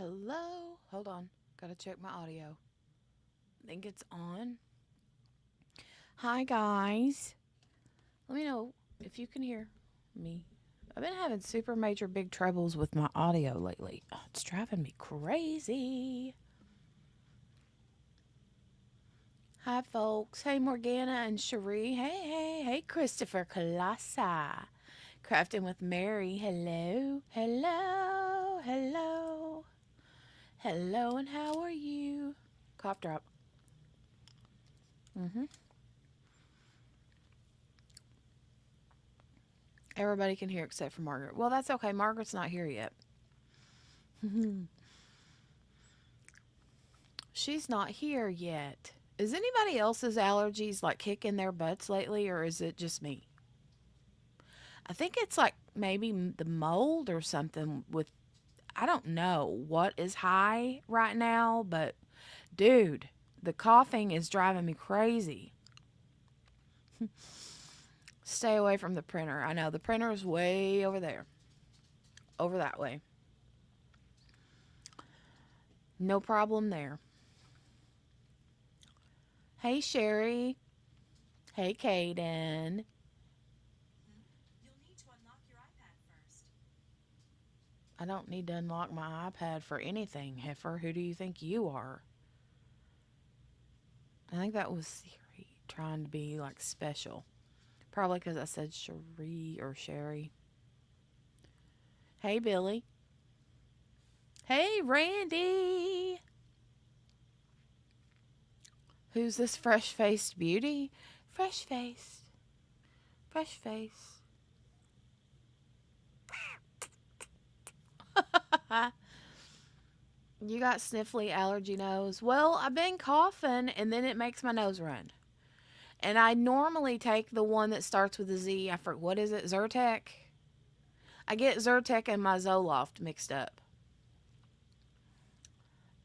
Hello? Hold on. Gotta check my audio. I think it's on. Hi, guys. Let me know if you can hear me. I've been having super major big troubles with my audio lately. Oh, it's driving me crazy. Hi, folks. Hey, Morgana and Cherie. Hey, Christopher Colassa. Crafting with Mary. Hello, and how are you? Cough drop. Mm-hmm. Everybody can hear except for Margaret. Well, that's okay. Margaret's not here yet. She's not here yet. Is anybody else's allergies like kicking their butts lately, or is it just me? I think it's like maybe the mold or something with, I don't know what is high right now, but dude, the coughing is driving me crazy. Stay away from the printer. I know the printer is way over there, over that way. No problem there. Hey, Sherry. Hey, Kaden. I don't need to unlock my iPad for anything, Heifer. Who do you think you are? I think that was Siri trying to be like special. Probably because I said Cherie or Sherry. Hey, Billy. Hey, Randy. Who's this fresh faced beauty? Fresh faced. Fresh face. You got sniffly allergy nose. Well, I've been coughing and then it makes my nose run. And I normally take the one that starts with a Z. I forget, what is it? Zyrtec? I get Zyrtec and my Zoloft mixed up.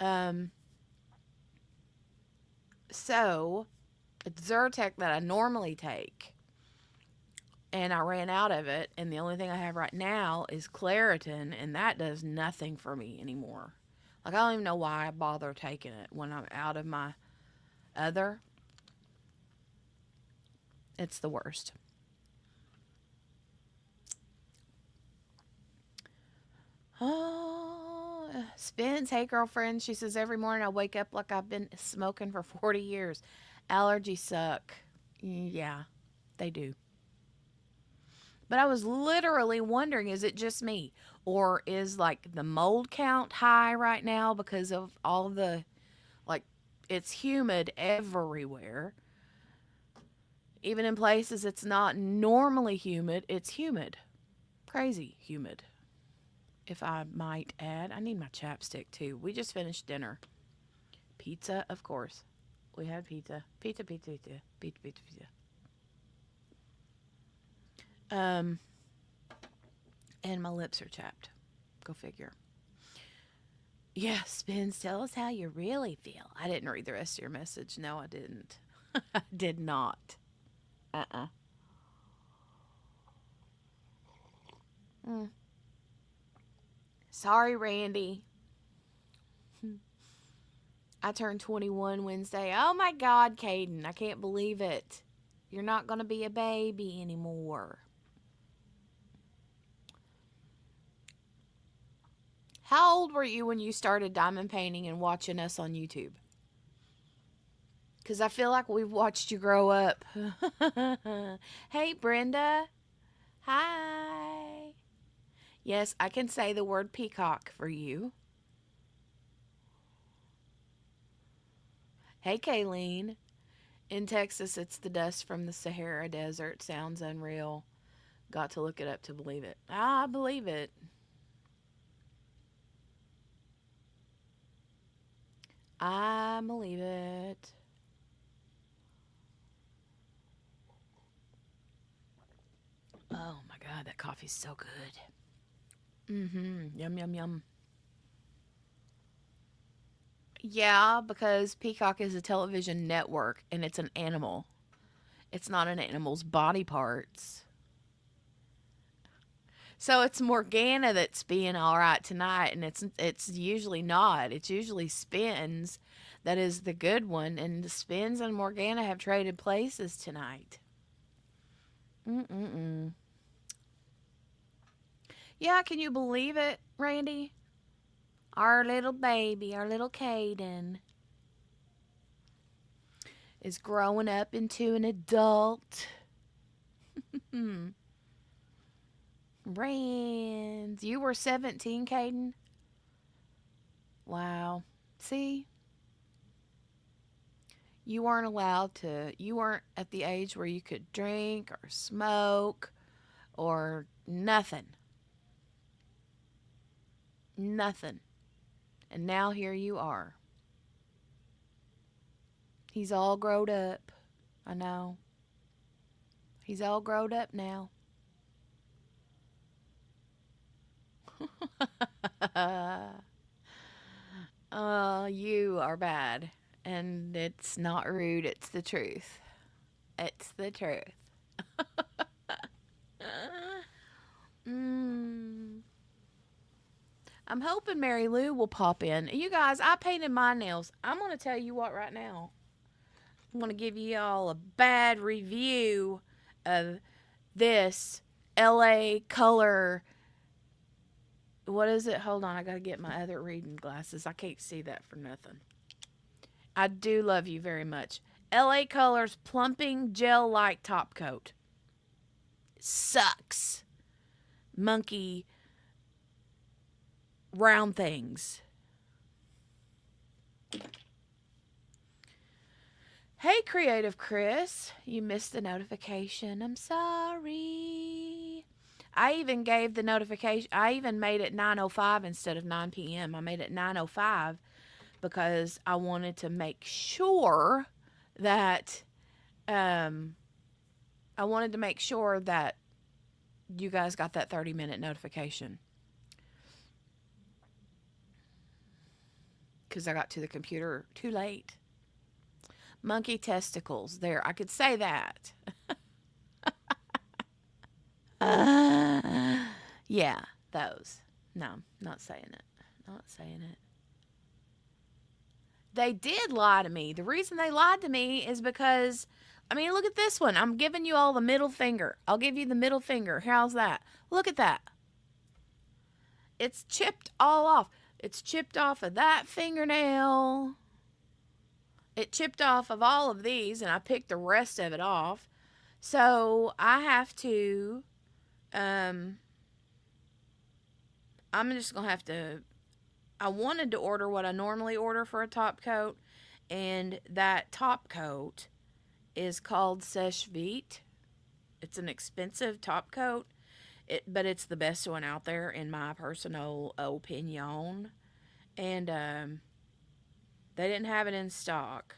Um, so it's Zyrtec that I normally take. And I ran out of it. And the only thing I have right now is Claritin. And that does nothing for me anymore. Like, I don't even know why I bother taking it when I'm out of my other. It's the worst. Oh, Spence, hey girlfriend. She says every morning I wake up like I've been smoking for 40 years. Allergies suck. Yeah, they do. But I was literally wondering, is it just me? Or is like the mold count high right now because of all the, like, it's humid everywhere. Even in places it's not normally humid, it's humid. Crazy humid, if I might add. I need my chapstick too. We just finished dinner. Pizza, of course. We had pizza. Pizza. Um, and my lips are chapped. Go figure. Yeah, Spins, tell us how you really feel. I didn't read the rest of your message. No, I didn't. I did not. Uh-uh. Mm. Sorry, Randy. I turned 21 Wednesday. Oh my God, Caden. I can't believe it. You're not going to be a baby anymore. How old were you when you started diamond painting and watching us on YouTube? Because I feel like we've watched you grow up. Hey, Brenda. Hi. Yes, I can say the word peacock for you. Hey, Kayleen. In Texas, it's the dust from the Sahara Desert. Sounds unreal. Got to look it up to believe it. I believe it. I believe it. Oh my God, that coffee's so good. Mm-hmm. Yum, yum, yum. Yeah, because Peacock is a television network and it's an animal. It's not an animal's body parts. So it's Morgana that's being all right tonight, and it's usually not. It's usually Spins that is the good one, and the Spins and Morgana have traded places tonight. Mm-mm-mm. Yeah, can you believe it, Randy? Our little baby, our little Caden, is growing up into an adult. Hmm. Rand, you were 17, Caden? Wow. See, you weren't at the age where you could drink or smoke or nothing. Nothing. And now here you are. He's all growed up. I know. He's all growed up now. You are bad. And it's not rude, it's the truth. It's the truth. mm. I'm hoping Mary Lou will pop in. You guys, I painted my nails. I'm going to tell you what right now. I'm going to give you all a bad review of this LA color. What is it? Hold on. I got to get my other reading glasses. I can't see that for nothing. I do love you very much. LA Colors Plumping Gel Like Top Coat. Sucks. Monkey round things. Hey, Creative Chris. You missed the notification. I'm sorry. I even gave the notification. I even made it 9:05 instead of 9 p.m. I made it 9:05 because I wanted to make sure that um I wanted to make sure that you guys got that 30-minute notification because I got to the computer too late. Monkey testicles. There, I could say that. Yeah, those. No, not saying it. Not saying it. They did lie to me. The reason they lied to me is because, I mean, look at this one. I'm giving you all the middle finger. I'll give you the middle finger. How's that? Look at that. It's chipped all off. It's chipped off of that fingernail. It chipped off of all of these, and I picked the rest of it off. So I have to, um, I'm just going to have to, I wanted to order what I normally order for a top coat, and that top coat is called Seche Vite. It's an expensive top coat, but it's the best one out there in my personal opinion. And they didn't have it in stock,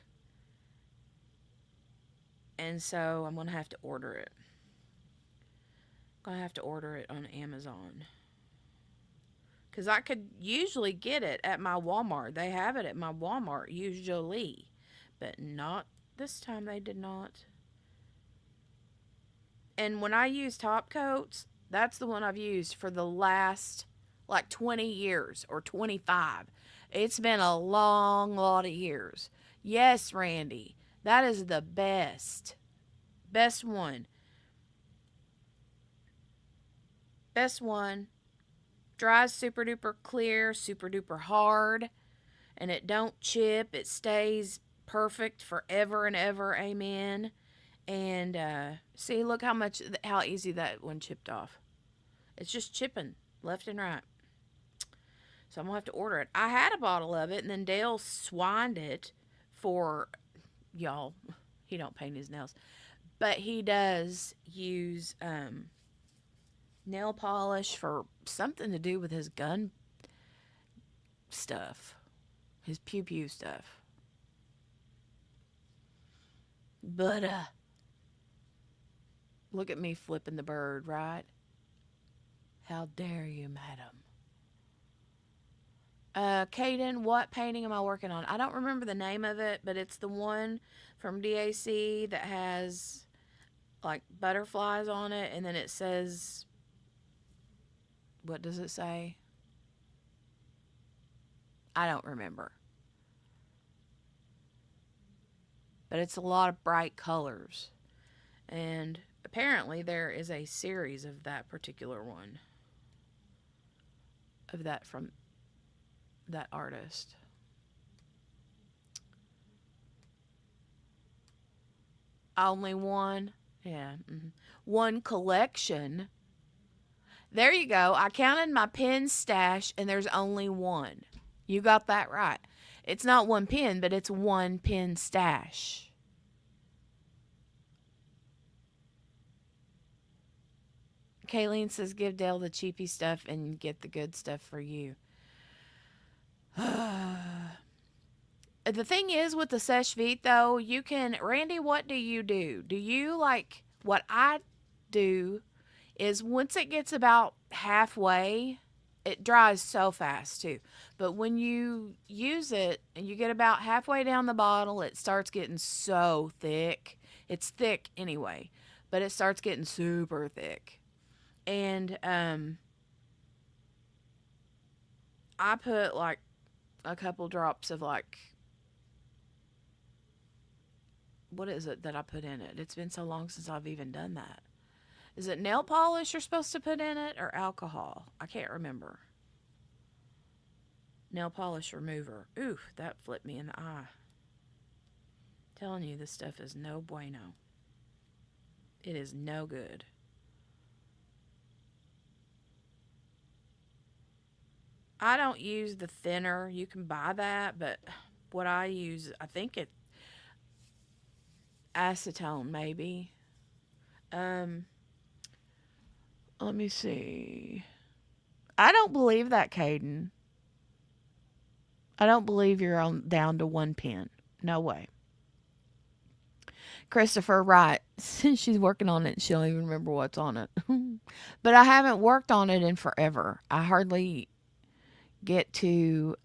and so I'm gonna have to order it. Gonna have to order it on Amazon because I could usually get it at my Walmart. They have it at my Walmart usually, but not this time. They did not. And when I use top coats, that's the one I've used for the last like 20 years or 25. It's been a long lot of years. Yes, Randy, that is the best. Best one. Best one. Dries super duper clear, super duper hard, and it don't chip. It stays perfect forever and ever. Amen. And see, look how easy that one chipped off. It's just chipping left and right. So I'm gonna have to order it. I had a bottle of it, and then Dale swined it for y'all. He don't paint his nails, but he does use nail polish for something to do with his gun stuff, his pew pew stuff. But look at me flipping the bird, right? How dare you, madam? Caden, what painting am I working on? I don't remember the name of it, but it's the one from DAC that has like butterflies on it, and then it says What does it say? I don't remember. But it's a lot of bright colors. And apparently there is a series of that particular one. Of that from that artist. Only one. Yeah. One collection. There you go. I counted my pen stash and there's only one. You got that right. It's not one pen, but it's one pen stash. Kayleen says, give Dale the cheapy stuff and get the good stuff for you. The thing is with the Seche Vite, though, you can, Randy, what do you do? Do you like, what I do is once it gets about halfway, it dries so fast too. But when you use it and you get about halfway down the bottle, it starts getting so thick. It's thick anyway, but it starts getting super thick. And I put like a couple drops of like, what is it that I put in it? It's been so long since I've even done that. Is it nail polish you're supposed to put in it or alcohol? I can't remember. Nail polish remover. Ooh, that flipped me in the eye. Telling you, this stuff is no bueno. It is no good. I don't use the thinner. You can buy that, but what I use, I think it acetone maybe. Let me see. I don't believe that, Caden. I don't believe you're on down to one pen. No way. Christopher, right. Since she's working on it, she don't even remember what's on it. But I haven't worked on it in forever. I hardly get to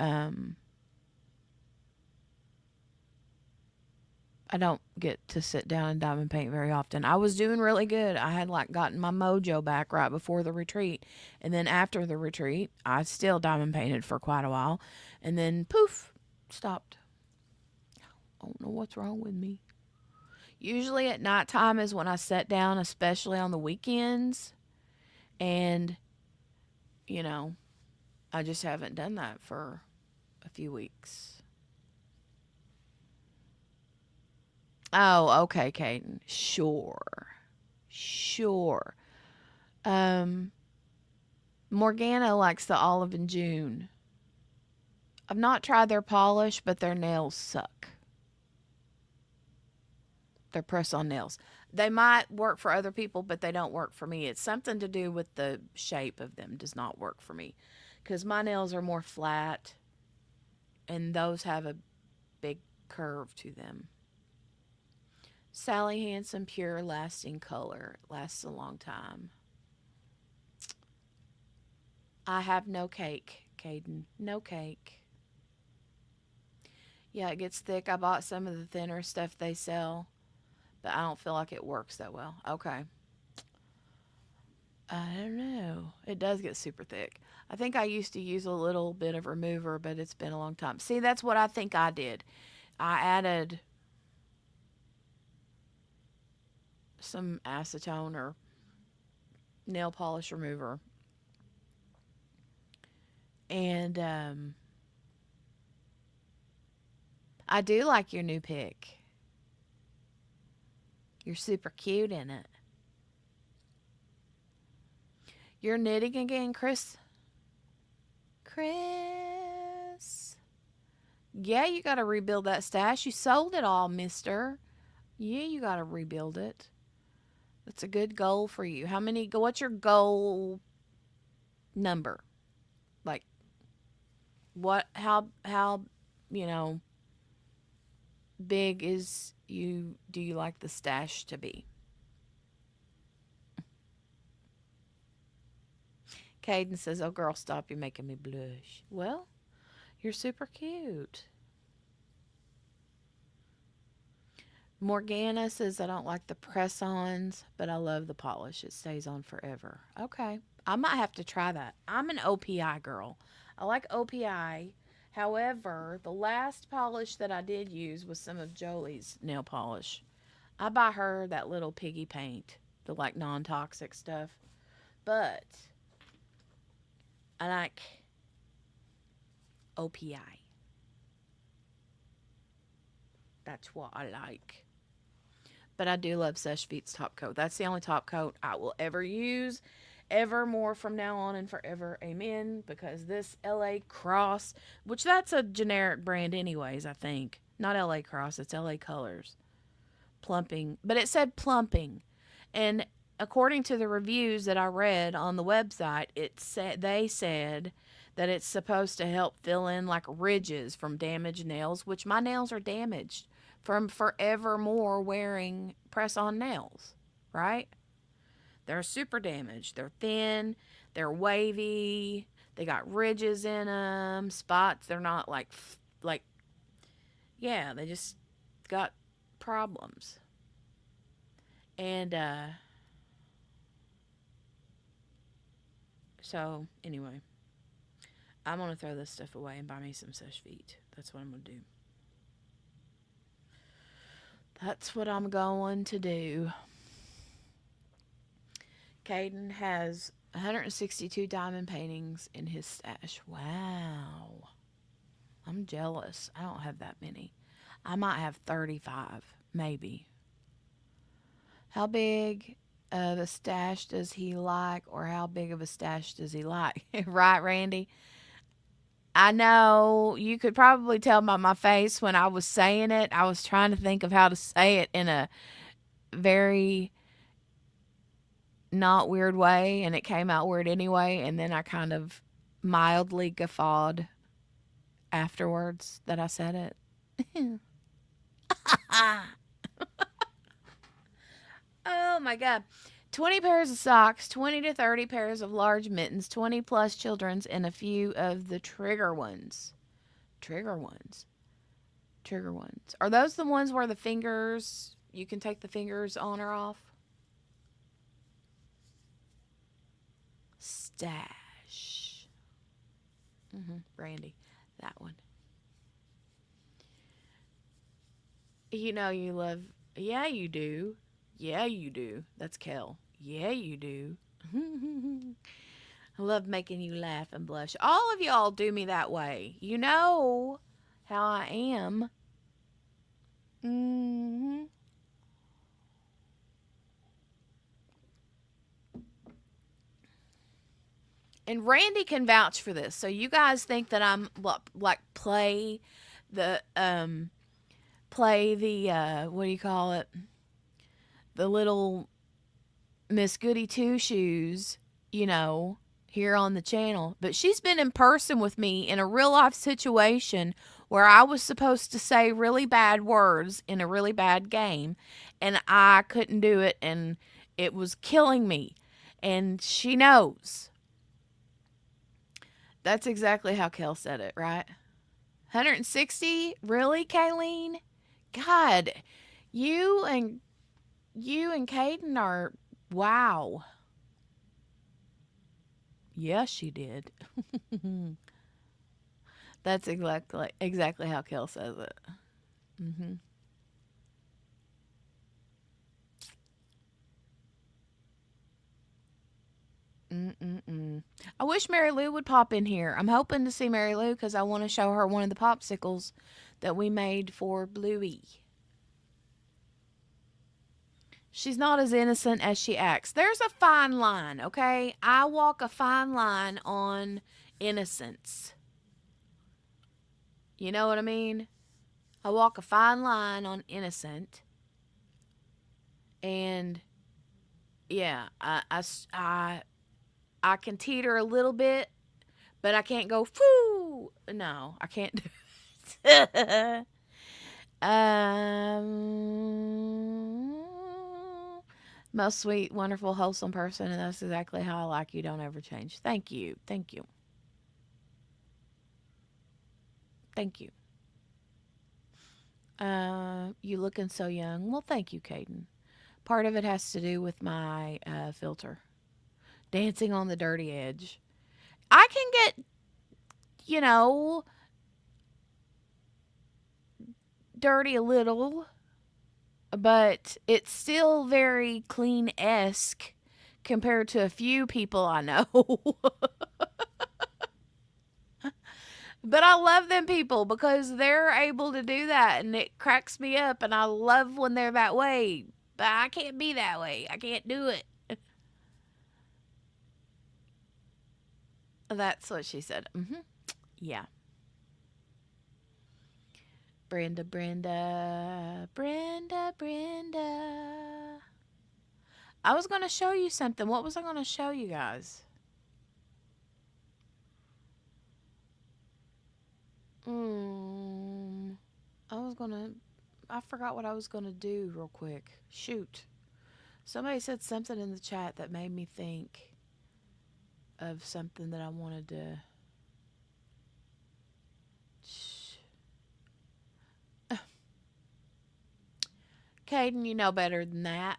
I don't get to sit down and diamond paint very often. I was doing really good. I had like gotten my mojo back right before the retreat. And then after the retreat, I still diamond painted for quite a while. And then poof, stopped. I don't know what's wrong with me. Usually at nighttime is when I sit down, especially on the weekends. And, you know, I just haven't done that for a few weeks. Oh, okay, Caden. Sure. Sure. Um, Morgana likes the Olive and June. I've not tried their polish, but their nails suck. Their press on nails. They might work for other people, but they don't work for me. It's something to do with the shape of them does not work for me. Because my nails are more flat, and those have a big curve to them. Sally Hansen Pure Lasting Color. Lasts a long time. I have no cake, Caden. No cake. Yeah, it gets thick. I bought some of the thinner stuff they sell, but I don't feel like it works that well. Okay. I don't know. It does get super thick. I think I used to use a little bit of remover, but it's been a long time. See, that's what I think I did. I added some acetone or nail polish remover. And I do like your new pic. You're super cute in it. You're knitting again, Chris? Chris? Yeah, you got to rebuild that stash. You sold it all, mister. Yeah, you got to rebuild it. That's a good goal for you. What's your goal number? Like, how, you know, big do you like the stash to be? Caden says, oh, girl, stop. You're making me blush. Well, you're super cute. Morgana says, I don't like the press-ons, but I love the polish. It stays on forever. Okay. I might have to try that. I'm an OPI girl. I like OPI. However, the last polish that I did use was some of Jolie's nail polish. I buy her that little piggy paint, the like non toxic stuff. But I like OPI. That's what I like. But I do love Sesh Feet's top coat. That's the only top coat I will ever use, ever more from now on and forever. Amen. Because this LA Cross, which that's a generic brand, anyways, I think. Not LA Cross, it's LA Colors. Plumping. But it said plumping. And according to the reviews that I read on the website, they said that it's supposed to help fill in like ridges from damaged nails, which my nails are damaged from forevermore wearing press on nails, right? They're super damaged. They're thin, they're wavy, they got ridges in them, spots. They're not like yeah, they just got problems. And so anyway, I'm gonna throw this stuff away and buy me some Sesh Feet. That's what I'm gonna do. That's what I'm going to do. Caden has 162 diamond paintings in his stash. Wow. I'm jealous. I don't have that many. I might have 35, maybe. How big of a stash does he like, or how big of a stash does he like? Right, Randy? I know you could probably tell by my face when I was saying it. I was trying to think of how to say it in a very not weird way, and it came out weird anyway. And then I kind of mildly guffawed afterwards that I said it. Oh my God. 20 pairs of socks, 20 to 30 pairs of large mittens, 20 plus children's, and a few of the trigger ones. Trigger ones. Trigger ones. Are those the ones where the fingers, you can take the fingers on or off? Stash. Brandy. That one. You know you love. Yeah, you do. Yeah, you do. That's Kel. Yeah, you do. I love making you laugh and blush. All of y'all do me that way. You know how I am. hmm And Randy can vouch for this. So you guys think that I'm like the play the what do you call it? The little Miss Goody Two Shoes, you know, here on the channel. But she's been in person with me in a real life situation where I was supposed to say really bad words in a really bad game, and I couldn't do it, and it was killing me. And she knows. That's exactly how Kel said it, right? 160? Really, Kayleen? God, you and Caden are wow. Yes, she did. That's exactly how Kel says it. Mhm. Mm-mm-mm. I wish Mary Lou would pop in here. I'm hoping to see Mary Lou because I want to show her one of the popsicles that we made for Bluey. She's not as innocent as she acts. There's a fine line, okay? I walk a fine line on innocence. You know what I mean? I walk a fine line on innocent. And yeah, I can teeter a little bit, but I can't go, whoo. No, I can't do it. um, Most sweet, wonderful, wholesome person, and that's exactly how I like you. Don't ever change. Thank you. Thank you. Thank you. You looking so young. Well, thank you, Caden. Part of it has to do with my filter. Dancing on the dirty edge. I can get, you know, dirty a little, but it's still very clean esque compared to a few people I know. But I love them people because they're able to do that and it cracks me up. And I love when they're that way. But I can't be that way. I can't do it. That's what she said. Yeah. Brenda, Brenda, Brenda, Brenda. I was going to show you something. What was I going to show you guys? I was going to. I forgot what I was going to do real quick. Shoot. Somebody said something in the chat that made me think of something that I wanted to. Caden, you know better than that.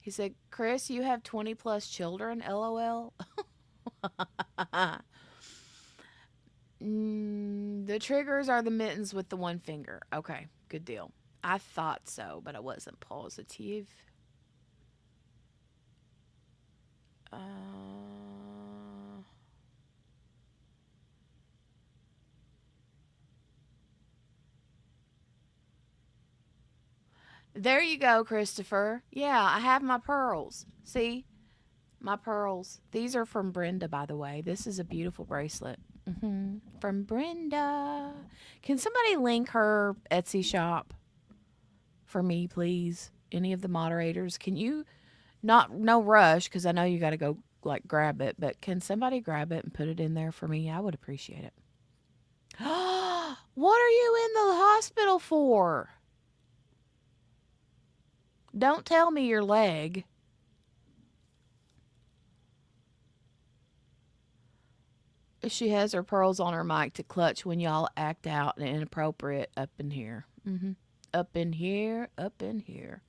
He said, Chris, you have 20 plus children, lol. The triggers are the mittens with the one finger. Okay, good deal. I thought so, but I wasn't positive. There you go, Christopher. Yeah, I have my pearls. See? My pearls. These are from Brenda, by the way. This is a beautiful bracelet. From Brenda. Can somebody link her Etsy shop for me, please? Any of the moderators? Can you, not, no rush, because I know you got to go, like, grab it, but can somebody grab it and put it in there for me? I would appreciate it. What are you in the hospital for? Don't tell me your leg. She has her pearls on her mic to clutch when y'all act out and inappropriate up in here. Up in here, up in here.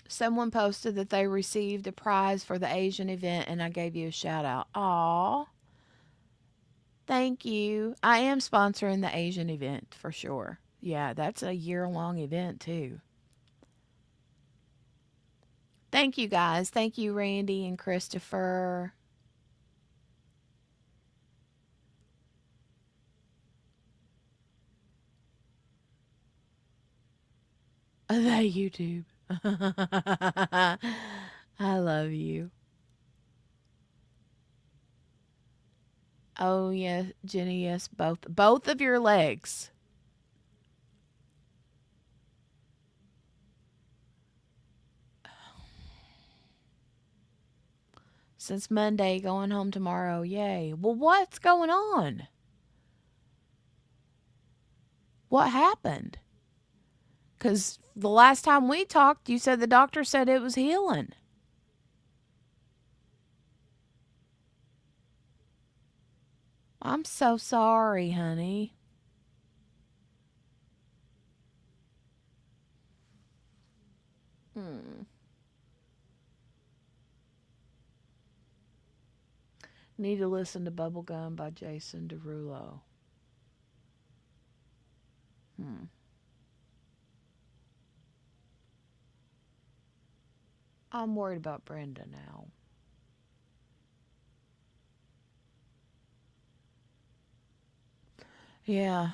Someone posted that they received a prize for the Asian event and I gave you a shout out. Aw. Thank you. I am sponsoring the Asian event for sure. Yeah, that's a year-long event too. Thank you guys. Thank you, Randy and Christopher. The YouTube. I love you. Oh, yes, Jenny, yes, both of your legs. Since Monday, going home tomorrow. Yay. Well, what's going on? What happened? Because the last time we talked, you said the doctor said it was healing. I'm so sorry, honey. Need to listen to Bubblegum by Jason Derulo. I'm worried about Brenda now. Yeah.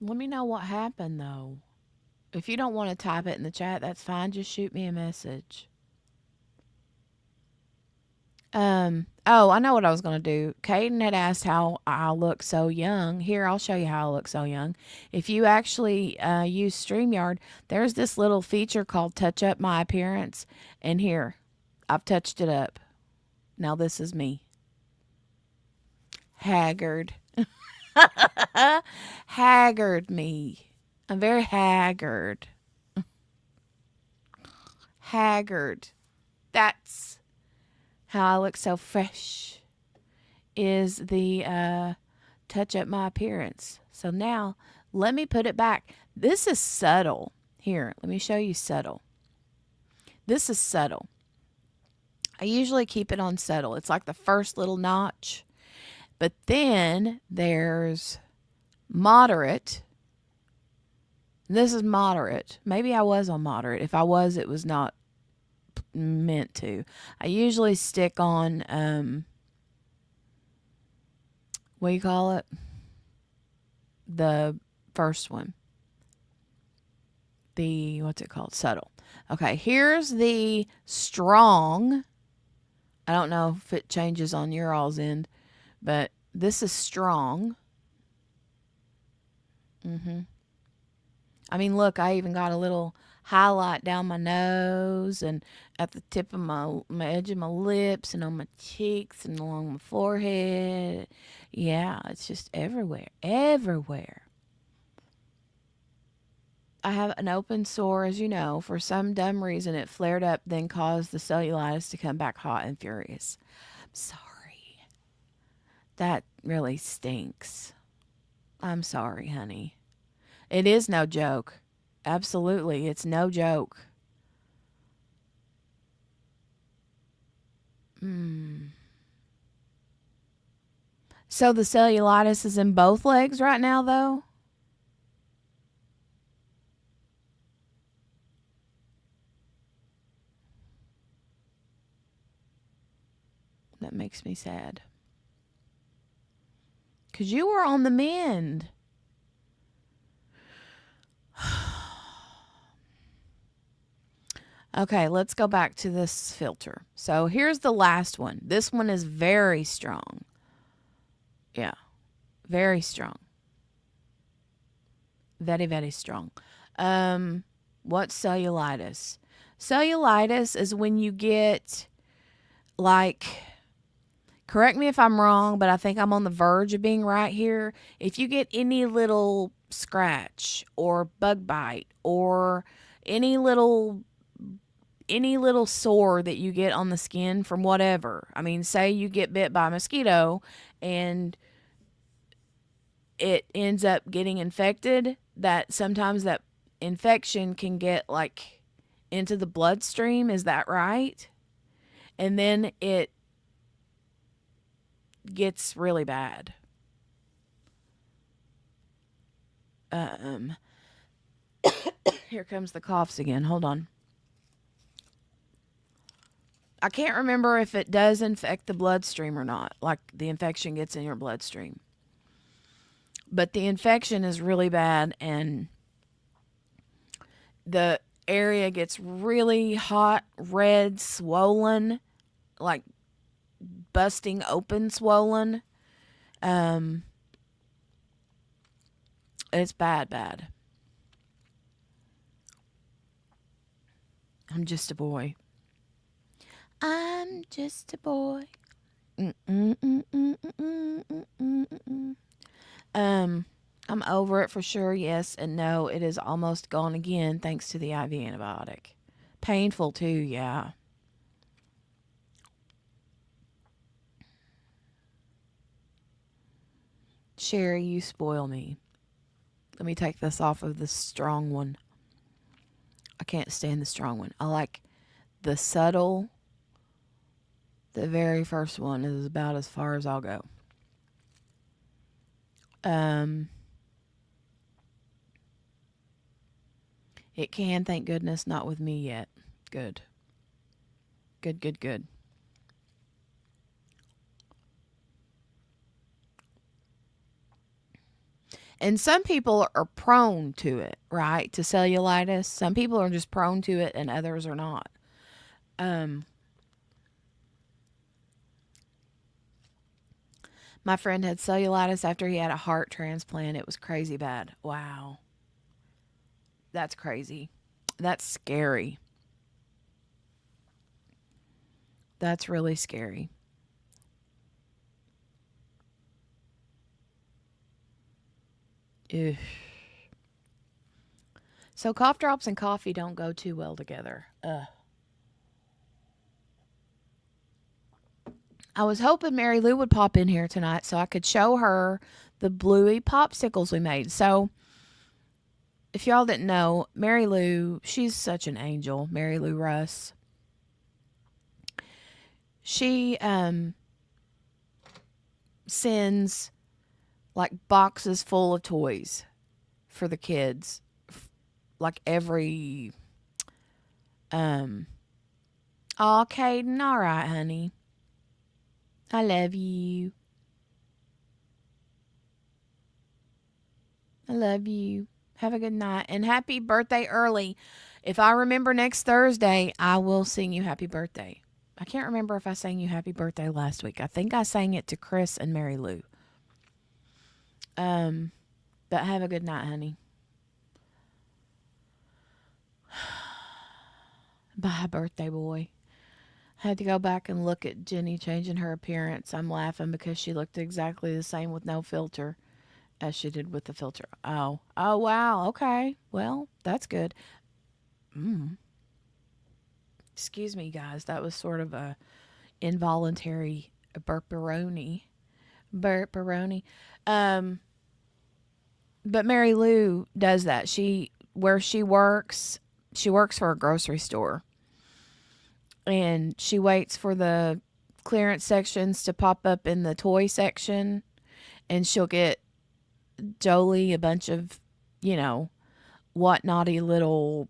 Let me know what happened, though. If you don't want to type it in the chat, that's fine. Just shoot me a message. Oh, I know what I was going to do. Caden had asked how I look so young. Here, I'll show you how I look so young. If you actually use StreamYard, there's this little feature called Touch Up My Appearance. And here, I've touched it up. Now this is me. Haggard. Haggard me. I'm very haggard. Haggard. That's how I look so fresh. Is the touch up my appearance. So now let me put it back. This is subtle. Here, let me show you settle. This is settle. I usually keep it on settle. It's like the first little notch. But then there's moderate. This is moderate. Maybe I was on moderate. If I was, it was not meant to. I usually stick on, what do you call it? The first one. What's it called? Subtle. Okay, here's the strong. I don't know if it changes on your all's end, but this is strong. I mean, look, I even got a little highlight down my nose and at the tip of my edge of my lips and on my cheeks and along my forehead. Yeah, it's just everywhere. Everywhere. I have an open sore, as you know. For some dumb reason, it flared up, then caused the cellulitis to come back hot and furious. I'm sorry. That really stinks. I'm sorry, honey. It is no joke. Absolutely, it's no joke. So the cellulitis is in both legs right now, though? That makes me sad. Because you were on the mend. Okay, let's go back to this filter. So here's the last one. This one is very strong. Yeah, very strong. Very, very strong. What's cellulitis? Cellulitis is when you get, like, correct me if I'm wrong, but I think I'm on the verge of being right here. If you get any little scratch or bug bite or any little sore that you get on the skin from whatever. I mean, say you get bit by a mosquito and it ends up getting infected, that sometimes that infection can get like into the bloodstream, is that right? And then it gets really bad. Here comes the coughs again. Hold on. I can't remember if it does infect the bloodstream or not, like the infection gets in your bloodstream. But the infection is really bad and the area gets really hot, red, swollen, like busting open swollen. It's bad. I'm just a boy. I'm just a boy. I'm over it for sure, yes and no. It is almost gone again thanks to the IV antibiotic. Painful too, yeah. Sherry, you spoil me. Let me take this off of the strong one. I can't stand the strong one. I like the subtle. The very first one is about as far as I'll go. It can, thank goodness, not with me yet. Good. Good. And some people are prone to it, right? To cellulitis. Some people are just prone to it and others are not. My friend had cellulitis after he had a heart transplant. It was crazy bad. Wow. That's crazy. That's scary. That's really scary. Ugh. So cough drops and coffee don't go too well together. Ugh. I was hoping Mary Lou would pop in here tonight so I could show her the bluey popsicles we made. So if y'all didn't know, Mary Lou, she's such an angel, Mary Lou Russ. She sends like boxes full of toys for the kids, like every um oh, Caden, all right, honey. I love you. I love you. Have a good night and happy birthday early. If I remember next Thursday, I will sing you happy birthday. I can't remember if I sang you happy birthday last week. I think I sang it to Chris and Mary Lou. Um, but have a good night, honey. Bye, birthday boy. I had to go back and look at Jenny changing her appearance. I'm laughing because she looked exactly the same with no filter as she did with the filter. Oh, oh wow. Okay, well that's good. Mm. Excuse me, guys. That was sort of a involuntary burperoni. Burperoni. Um, but Mary Lou does that. Where she works for a grocery store, and she waits for the clearance sections to pop up in the toy section, and she'll get Jolie a bunch of, you know, what naughty little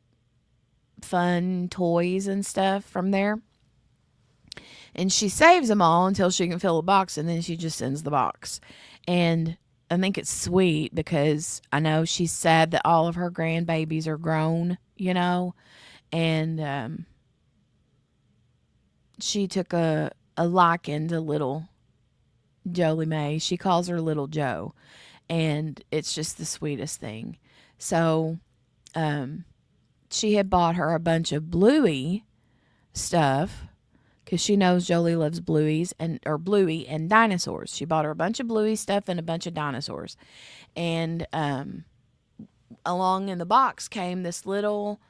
fun toys and stuff from there. And she saves them all until she can fill a box, and then she just sends the box. And I think it's sweet because I know she's sad that all of her grandbabies are grown, you know, and she took a liking to little Jolie Mae. She calls her Little Joe, and it's just the sweetest thing. So um, she had bought her a bunch of Bluey stuff because she knows Jolie loves Blueies and or Bluey and dinosaurs. She bought her a bunch of Bluey stuff and a bunch of dinosaurs, and along in the box came this little.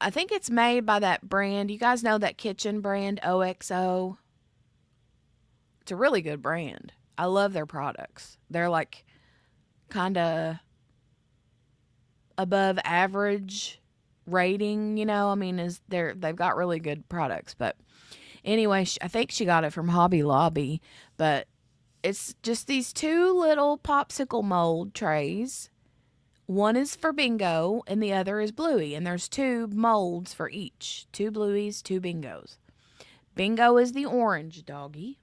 I think it's made by that brand. You guys know that kitchen brand OXO. It's a really good brand. I love their products. They're like kind of above average rating, you know. I mean, they've got really good products, but anyway, I think she got it from Hobby Lobby, but it's just these two little popsicle mold trays. One is for Bingo and the other is Bluey, and there's two molds for each. Two Blueys, two Bingos. Bingo is the orange doggy,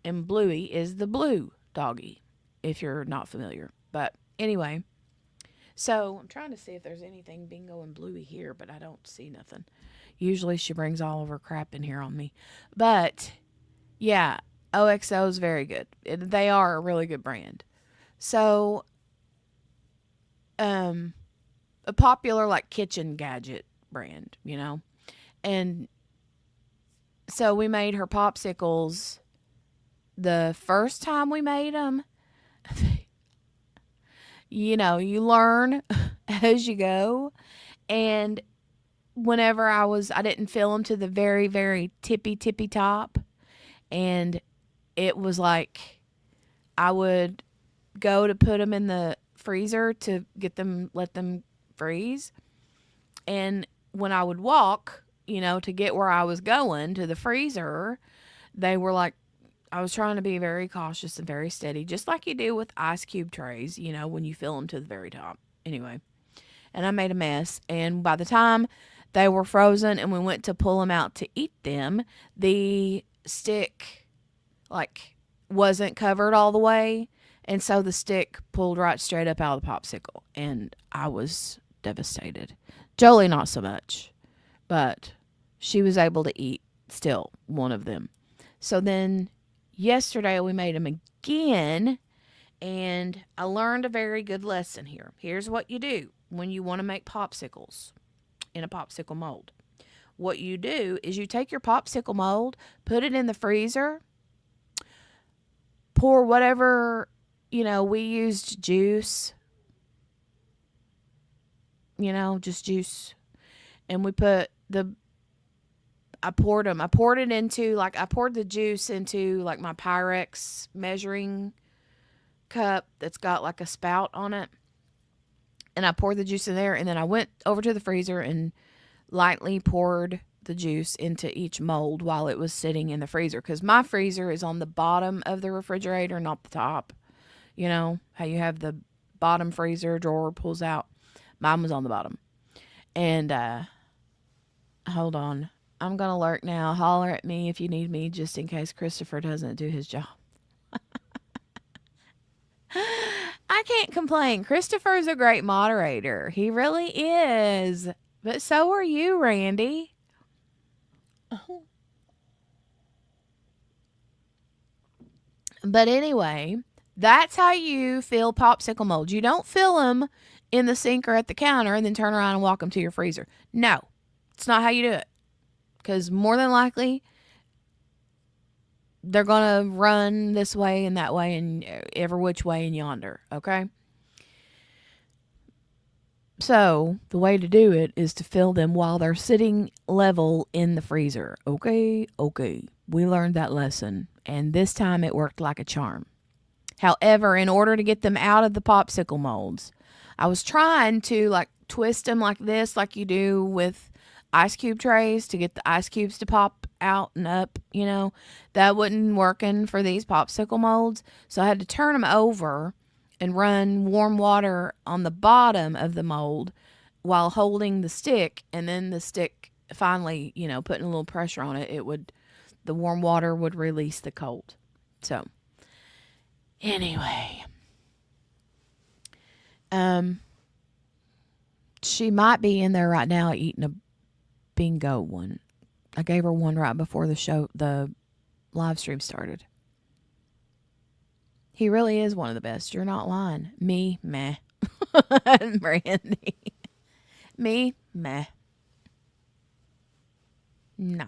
and Bluey is the blue doggy, if you're not familiar. But anyway, so I'm trying to see if there's anything Bingo and Bluey here, but I don't see nothing. Usually she brings all of her crap in here on me. But yeah, OXO is very good. They are a really good brand. So, a popular like kitchen gadget brand, you know. And so we made her popsicles the first time we made them. You know, you learn as you go. And whenever I didn't fill them to the very, very tippy top. And it was like I would go to put them in the freezer to let them freeze. And when I would walk, you know, to get where I was going to the freezer, they were like, I was trying to be very cautious and very steady, just like you do with ice cube trays, you know, when you fill them to the very top. Anyway, and I made a mess. And by the time they were frozen and we went to pull them out to eat them, the stick, like, wasn't covered all the way. And so the stick pulled right straight up out of the popsicle. And I was devastated. Jolie, not so much. But she was able to eat still one of them. So then yesterday we made them again. And I learned a very good lesson here. Here's what you do when you want to make popsicles in a popsicle mold. What you do is you take your popsicle mold, put it in the freezer, pour whatever, you know, we used juice, you know, just juice. And we put I poured the juice into like my Pyrex measuring cup that's got like a spout on it. and I poured the juice in there, and then I went over to the freezer and lightly poured the juice into each mold while it was sitting in the freezer, because my freezer is on the bottom of the refrigerator, not the top. You know how you have the bottom freezer drawer pulls out? Mine was on the bottom. And hold on. I'm going to lurk now. Holler at me if you need me, just in case Christopher doesn't do his job. I can't complain. Christopher's a great moderator. He really is. But so are you, Randy. But anyway, that's how you fill popsicle molds. You don't fill them in the sink or at the counter and then turn around and walk them to your freezer. No, it's not how you do it. Because more than likely, they're going to run this way and that way and every which way and yonder. Okay? So, the way to do it is to fill them while they're sitting level in the freezer. Okay? Okay. We learned that lesson. And this time it worked like a charm. However, in order to get them out of the popsicle molds, I was trying to like twist them like this, like you do with ice cube trays to get the ice cubes to pop out and up, you know. That wasn't working for these popsicle molds. So I had to turn them over and run warm water on the bottom of the mold while holding the stick. And then the stick finally, you know, putting a little pressure on it, the warm water would release the cold. So anyway, she might be in there right now eating a bingo one. I gave her one right before the live stream started. He really is one of the best. You're not lying. Me, meh. Brandy. Me, meh. No.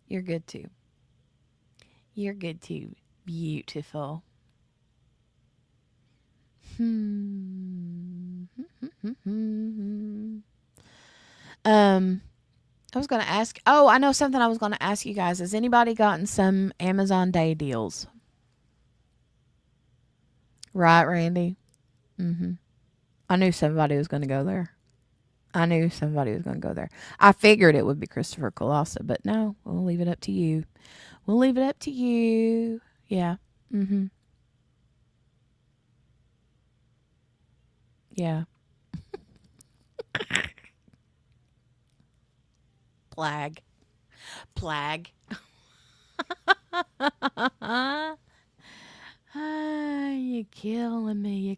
You're good too. You're good too. Beautiful. I was going to ask. Oh, I know something I was going to ask you guys. Has anybody gotten some Amazon Day deals? Right, Randy? I knew somebody was going to go there. I figured it would be Christopher Colossa, but no, we'll leave it up to you. Yeah. Yeah. Plague. You're killing me.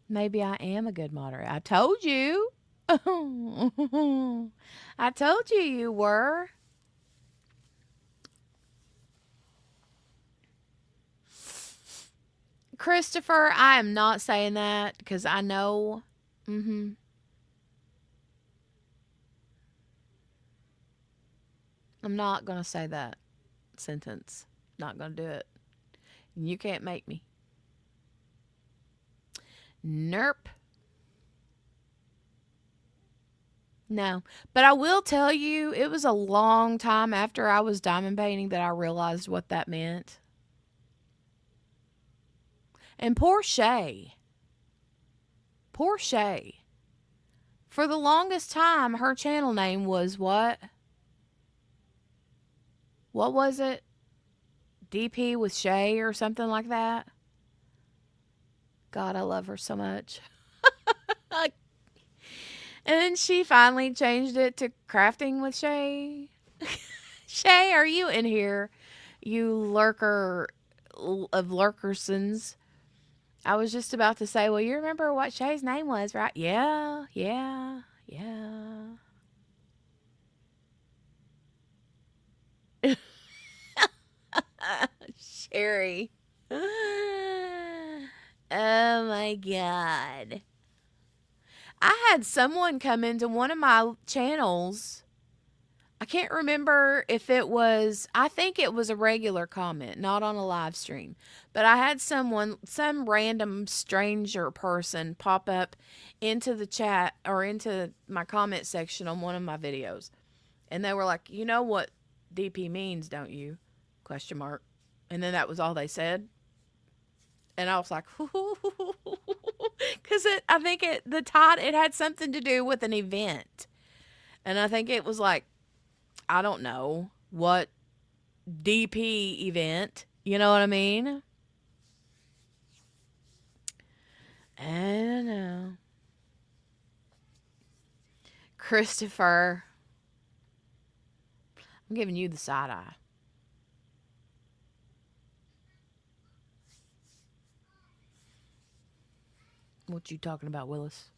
Maybe I am a good moderator. I told you. I told you were. Christopher, I am not saying that because I know. I'm not going to say that sentence. Not going to do it. You can't make me. Nerp. No. But I will tell you, it was a long time after I was diamond painting that I realized what that meant. And poor Shay. For the longest time, her channel name was what? What was it? DP with Shay or something like that? God, I love her so much. And then she finally changed it to Crafting with Shay. Shay, are you in here? You lurker of lurkersons. I was just about to say, well, you remember what Shay's name was, right? Yeah. Sherry. Oh my God. I had someone come into one of my channels. I can't remember if it was, I think it was a regular comment, not on a live stream. But I had some random stranger person pop up into the chat or into my comment section on one of my videos. And they were like, you know what DP means, don't you? Question mark. And then that was all they said. And I was like, because I think it had something to do with an event. And I think it was like, I don't know what DP event. You know what I mean? I don't know. Christopher, I'm giving you the side eye. What you talking about, Willis?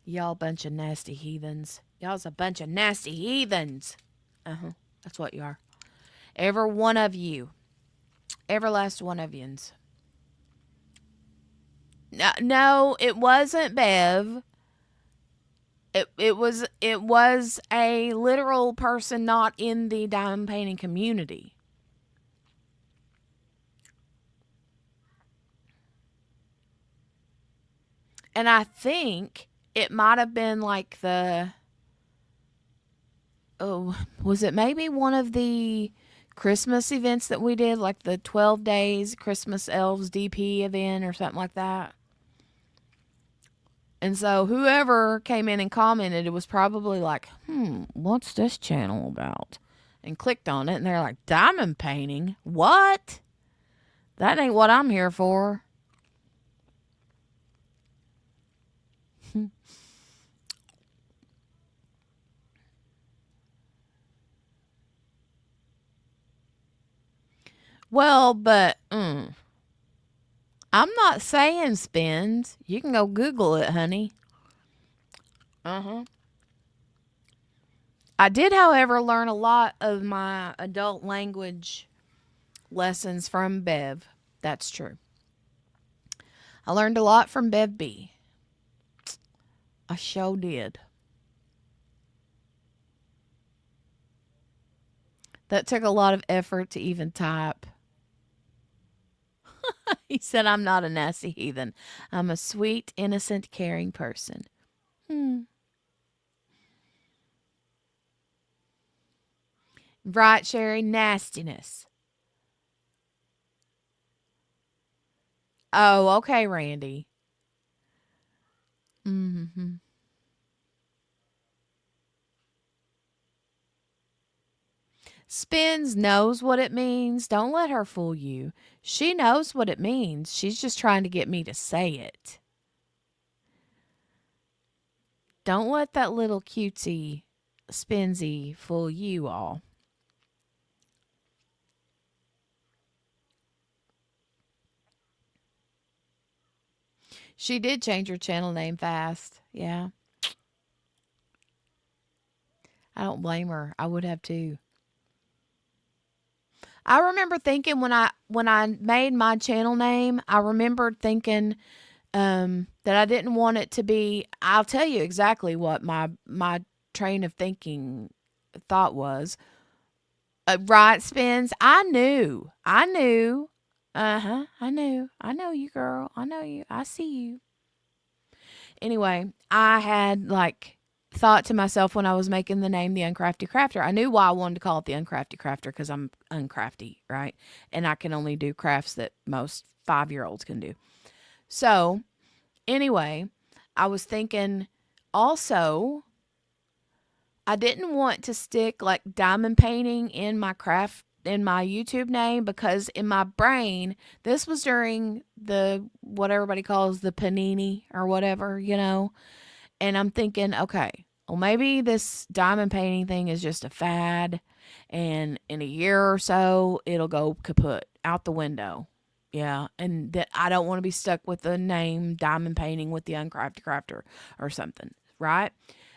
Y'all bunch of nasty heathens. Y'all's a bunch of nasty heathens. Uh-huh. That's what you are. Every one of you. Every last one of yous. No, it wasn't Bev. It was a literal person not in the diamond painting community. And I think it might have been like was it maybe one of the Christmas events that we did, like the 12 days Christmas Elves DP event or something like that? And so whoever came in and commented, it was probably like, what's this channel about? And clicked on it, and they're like, diamond painting? What? That ain't what I'm here for. Well, but I'm not saying spins. You can go Google it, honey. Uh-huh. I did, however, learn a lot of my adult language lessons from Bev. That's true. I learned a lot from Bev B. I sure did. That took a lot of effort to even type. He said, I'm not a nasty heathen. I'm a sweet, innocent, caring person. Hmm. Right, Sherry? Nastiness. Oh, okay, Randy. Mm-hmm. Spins knows what it means. Don't let her fool you. She knows what it means. She's just trying to get me to say it. Don't let that little cutesy Spinsy fool you all. She did change her channel name fast. Yeah. I don't blame her. I would have too. I remember thinking when I made my channel name, I remembered thinking that I didn't want it to be. I'll tell you exactly what my train of thinking thought was. Right, Spins. I knew. I knew. Uh huh. I knew. I know you, girl. I know you. I see you. Anyway, I had like thought to myself when I was making the name the Uncrafty Crafter. I knew why I wanted to call it the Uncrafty Crafter because I'm uncrafty, right? And I can only do crafts that most 5-year-olds can do. So, anyway, I was thinking also, I didn't want to stick like diamond painting in my craft in my YouTube name because in my brain, this was during the what everybody calls the panini or whatever, and I'm thinking, okay, well, maybe this diamond painting thing is just a fad, and in a year or so, it'll go kaput, out the window. Yeah, and that I don't want to be stuck with the name diamond painting with the uncrafty crafter or something, right?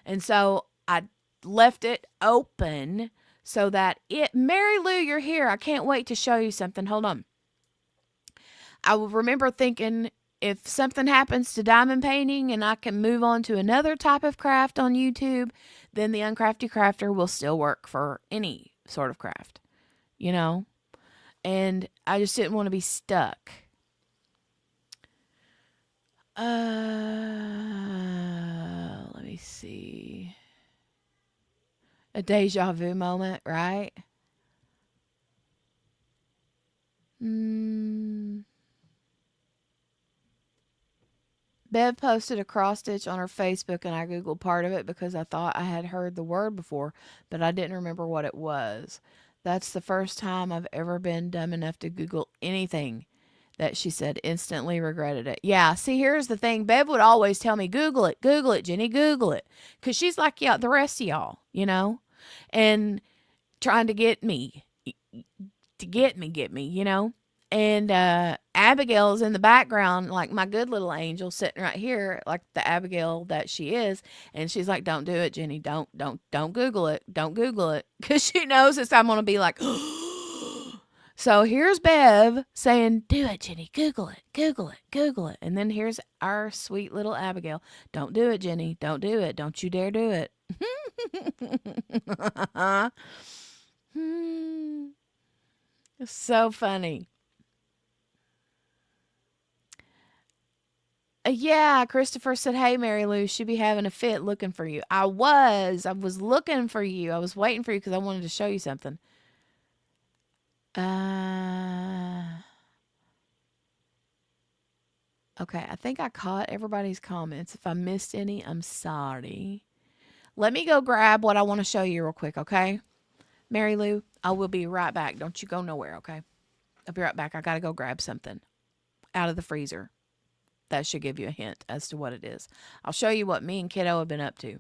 And so I left it open so that Mary Lou, you're here. I can't wait to show you something. Hold on. I will remember thinking if something happens to diamond painting and I can move on to another type of craft on YouTube, then the Uncrafty Crafter will still work for any sort of craft, you know? And I just didn't want to be stuck. Let me see. A deja vu moment, right? Bev posted a cross stitch on her Facebook and I Googled part of it because I thought I had heard the word before, but I didn't remember what it was. That's the first time I've ever been dumb enough to Google anything that she said instantly regretted it. Yeah, see, here's the thing. Bev would always tell me, Google it, Jenny, Google it. Because she's like, yeah, the rest of y'all, and trying to get me, And Abigail's in the background, like my good little angel sitting right here, like the Abigail that she is. And she's like, don't do it, Jenny. Don't Google it. Don't Google it. Because she knows that I'm going to be like, so here's Bev saying, do it, Jenny. Google it. Google it. Google it. And then here's our sweet little Abigail. Don't do it, Jenny. Don't do it. Don't you dare do it. It's so funny. Yeah, Christopher said, "Hey, Mary Lou, she be having a fit looking for you." I was looking for you. I was waiting for you because I wanted to show you something. Uh, okay, I think I caught everybody's comments. If I missed any, I'm sorry. Let me go grab what I want to show you real quick, okay? Mary Lou, I will be right back. Don't you go nowhere, okay? I'll be right back. I got to go grab something out of the freezer. That should give you a hint as to what it is. I'll show you what me and Kiddo have been up to.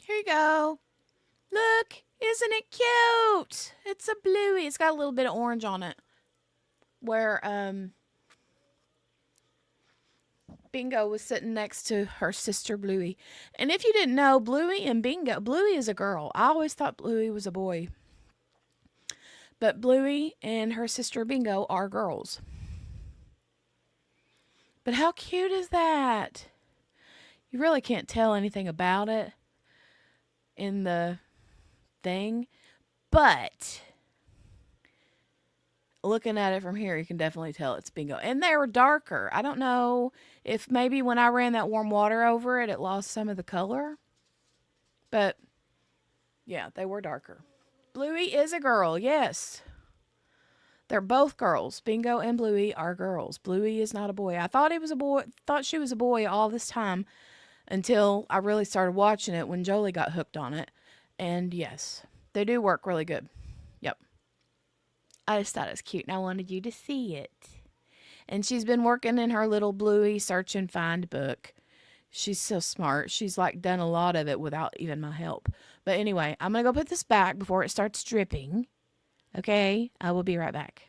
Here you go. Look, isn't it cute? It's a bluey. It's got a little bit of orange on it. Where Bingo was sitting next to her sister Bluey. And if you didn't know, Bluey and Bingo, Bluey is a girl. I always thought Bluey was a boy. But Bluey and her sister Bingo are girls. But how cute is that? You really can't tell anything about it in the thing. But looking at it from here, you can definitely tell it's Bingo. And they were darker. I don't know if maybe when I ran that warm water over it, it lost some of the color. But yeah, they were darker. Bluey is a girl, yes. They're both girls. Bingo and Bluey are girls. Bluey is not a boy. I thought he was a boy, thought she was a boy all this time until I really started watching it when Jolie got hooked on it. And yes, they do work really good. Yep. I just thought it was cute and I wanted you to see it. And she's been working in her little Bluey search and find book. She's so smart. She's like done a lot of it without even my help. But anyway, I'm going to go put this back before it starts dripping. Okay? I will be right back.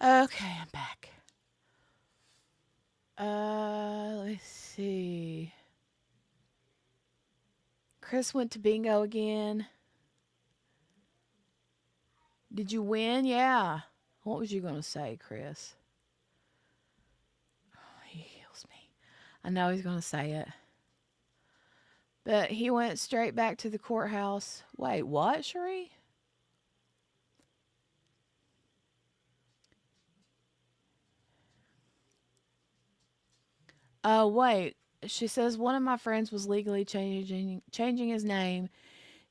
Okay, I'm back. Let's see. Chris went to bingo again. Did you win? Yeah. What was you going to say, Chris? Oh, he heals me. I know he's going to say it. But he went straight back to the courthouse. Wait, what, Cherie? Oh, wait. She says one of my friends was legally changing his name.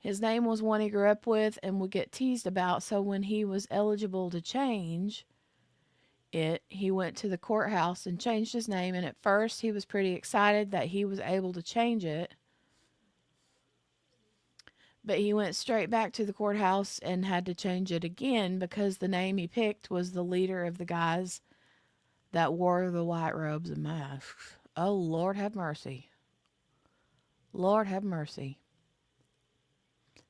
His name was one he grew up with and would get teased about. So when he was eligible to change it, he went to the courthouse and changed his name. And at first, he was pretty excited that he was able to change it. But he went straight back to the courthouse and had to change it again because the name he picked was the leader of the guys that wore the white robes and masks. Oh, Lord have mercy. Lord have mercy.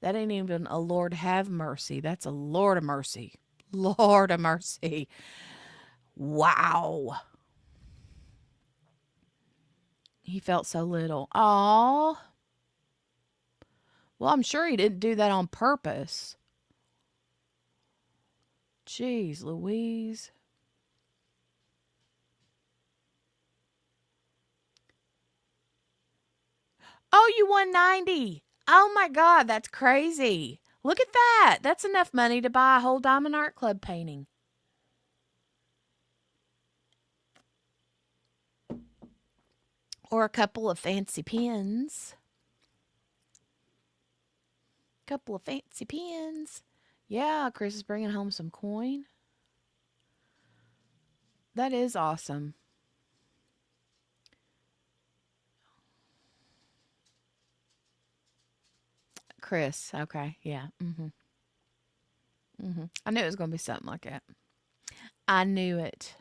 That ain't even a Lord have mercy. That's a Lord of mercy. Lord of mercy. Wow. He felt so little. Aw. Well, I'm sure he didn't do that on purpose. Jeez Louise. Oh, you won 90. Oh my God, that's crazy. Look at that. That's enough money to buy a whole Diamond Art Club painting. Or a couple of fancy pins. Couple of fancy pins. Yeah, Chris is bringing home some coin. That is awesome. Chris, okay, yeah. I knew it was going to be something like that. I knew it.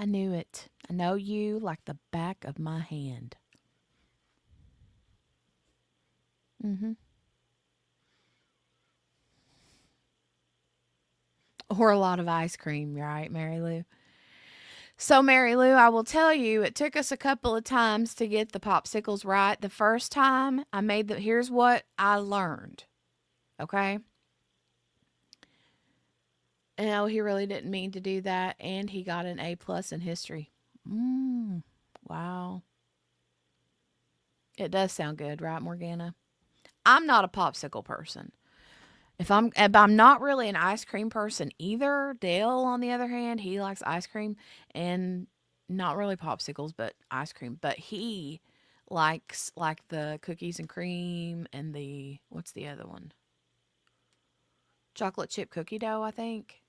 I knew it. I know you like the back of my hand. Mm-hmm. Or a lot of ice cream, right, Mary Lou? So, Mary Lou, I will tell you, it took us a couple of times to get the popsicles right. The first time I made the, here's what I learned, okay? And no, he really didn't mean to do that, and he got an A plus in history. Wow. It does sound good, right, Morgana? I'm not a popsicle person. If I'm not really an ice cream person either. Dale, on the other hand, he likes ice cream and not really popsicles, but ice cream. But he likes like the cookies and cream and the what's the other one? Chocolate chip cookie dough, I think,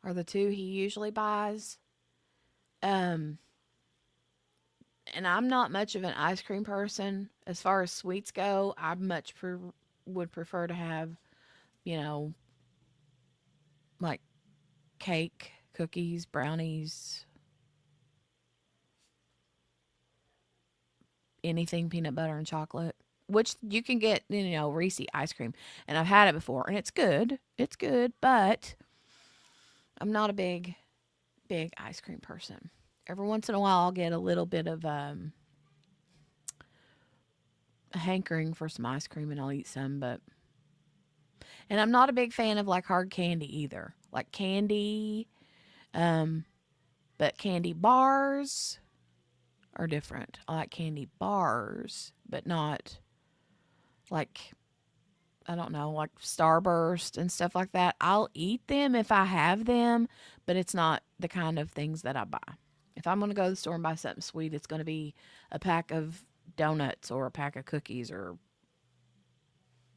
are the two he usually buys. Um, and I'm not much of an ice cream person as far as sweets go. I would prefer to have, you know, like cake, cookies, brownies, anything peanut butter and chocolate, which you can get, Reese ice cream. And I've had it before and it's good. It's good, but I'm not a big ice cream person. Every once in a while, I'll get a little bit of a hankering for some ice cream and I'll eat some, and I'm not a big fan of like hard candy either. Like candy, um, but candy bars are different. I like candy bars, but not like I don't know, like Starburst and stuff like that. I'll eat them if I have them, but it's not the kind of things that I buy. If I'm going to go to the store and buy something sweet, it's going to be a pack of donuts or a pack of cookies or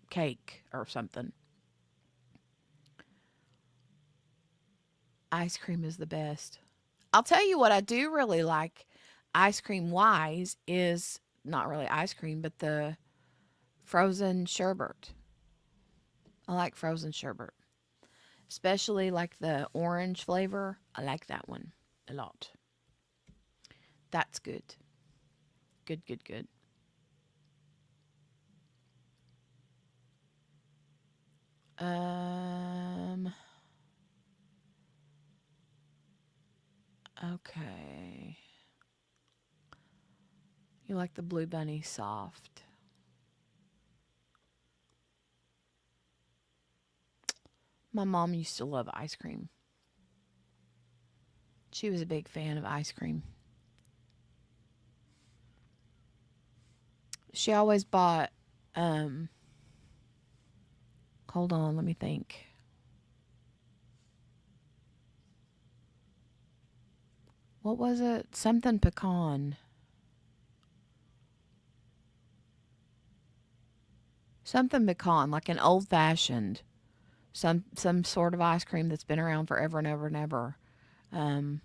cake or something. Ice cream is the best. I'll tell you what I do really like ice cream wise is not really ice cream, but the frozen sherbet. I like frozen sherbet, especially like the orange flavor. I like that one a lot. That's good. Good, good, good. Um, Okay. You like the Blue Bunny soft. My mom used to love ice cream. She was a big fan of ice cream. She always bought, um, hold on, let me think. What was it? Something pecan. Something pecan, like an old fashioned. Some sort of ice cream that's been around forever and ever and ever. Um,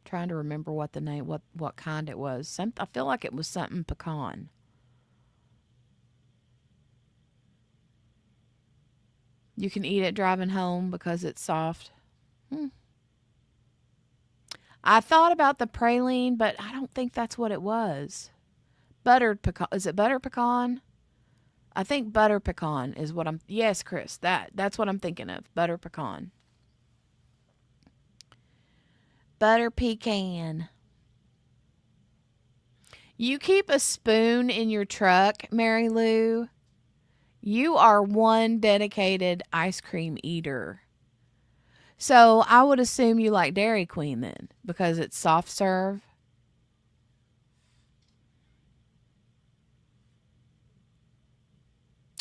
trying to remember what the name, what kind it was. I feel like it was something pecan. You can eat it driving home because it's soft. Hmm. I thought about the praline, but I don't think that's what it was. Buttered pecan. Is it butter pecan? I think butter pecan is what I'm. Yes, Chris. That's what I'm thinking of. Butter pecan. Butter pecan. You keep a spoon in your truck, Mary Lou. You are one dedicated ice cream eater. So I would assume you like Dairy Queen then, because it's soft serve.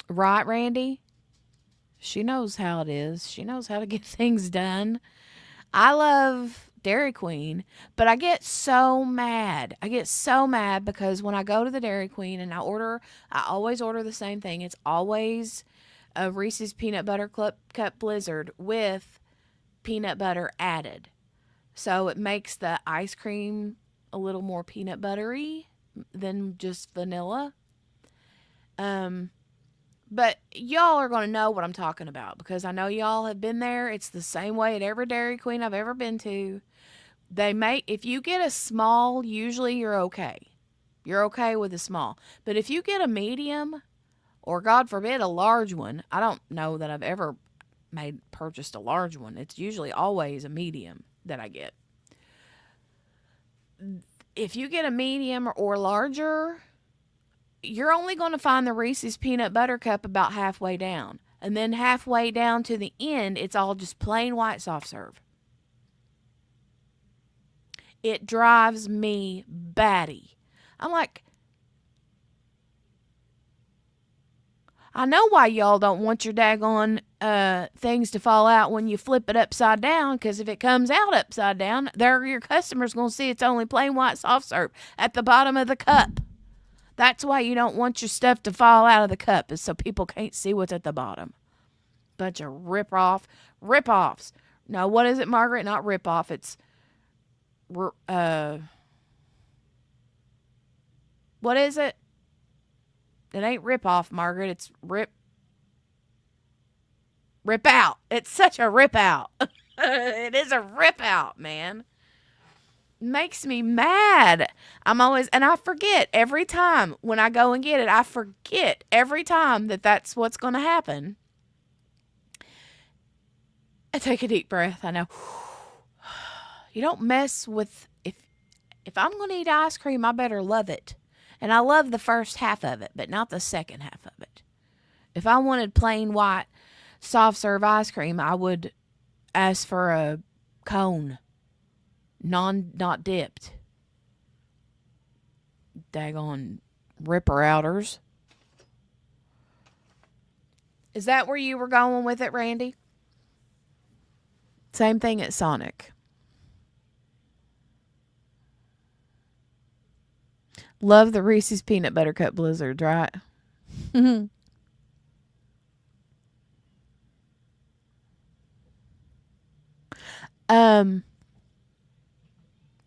Right, Randy? She knows how it is. She knows how to get things done. I love Dairy Queen, but I get so mad. I get so mad because when I go to the Dairy Queen and I always order the same thing. It's always a Reese's Peanut Butter Cup Blizzard with peanut butter added. So it makes the ice cream a little more peanut buttery than just vanilla. Um, but y'all are going to know what I'm talking about because I know y'all have been there. It's the same way at every Dairy Queen I've ever been to. If you get a small, usually you're okay. You're okay with a small. But if you get a medium or God forbid a large one, I don't know that I've ever purchased a large one. It's usually always a medium that I get. If you get a medium or larger, you're only going to find the Reese's Peanut Butter Cup about halfway down. And then halfway down to the end, it's all just plain white soft serve. It drives me batty. I'm like, I know why y'all don't want your daggone things to fall out when you flip it upside down, because if it comes out upside down, your customer's going to see it's only plain white soft serve at the bottom of the cup. That's why you don't want your stuff to fall out of the cup, is so people can't see what's at the bottom. Bunch of rip-offs. No, what is it, Margaret? Not rip-off. It's, what is it? It ain't rip-off, Margaret. It's rip out. It's such a rip out. It is a rip out, man. Makes me mad. And I forget every time when I go and get it. I forget every time that's what's going to happen. I take a deep breath. I know. You don't mess with, if I'm going to eat ice cream, I better love it. And I love the first half of it, but not the second half of it. If I wanted plain white soft serve ice cream, I would ask for a cone, not dipped. Daggone ripper outers. Is that where you were going with it, Randy? Same thing at Sonic. Love the Reese's Peanut Butter Cup Blizzard, right?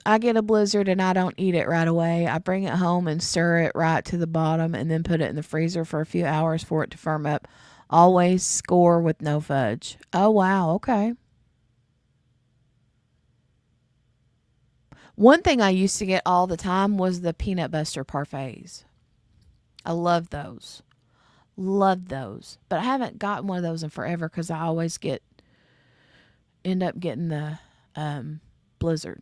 I get a Blizzard and I don't eat it right away. I bring it home and stir it right to the bottom and then put it in the freezer for a few hours for it to firm up. Always score with no fudge. Oh, wow. Okay. One thing I used to get all the time was the peanut buster parfaits. I love those. Love those. But I haven't gotten one of those in forever because I always end up getting the blizzard.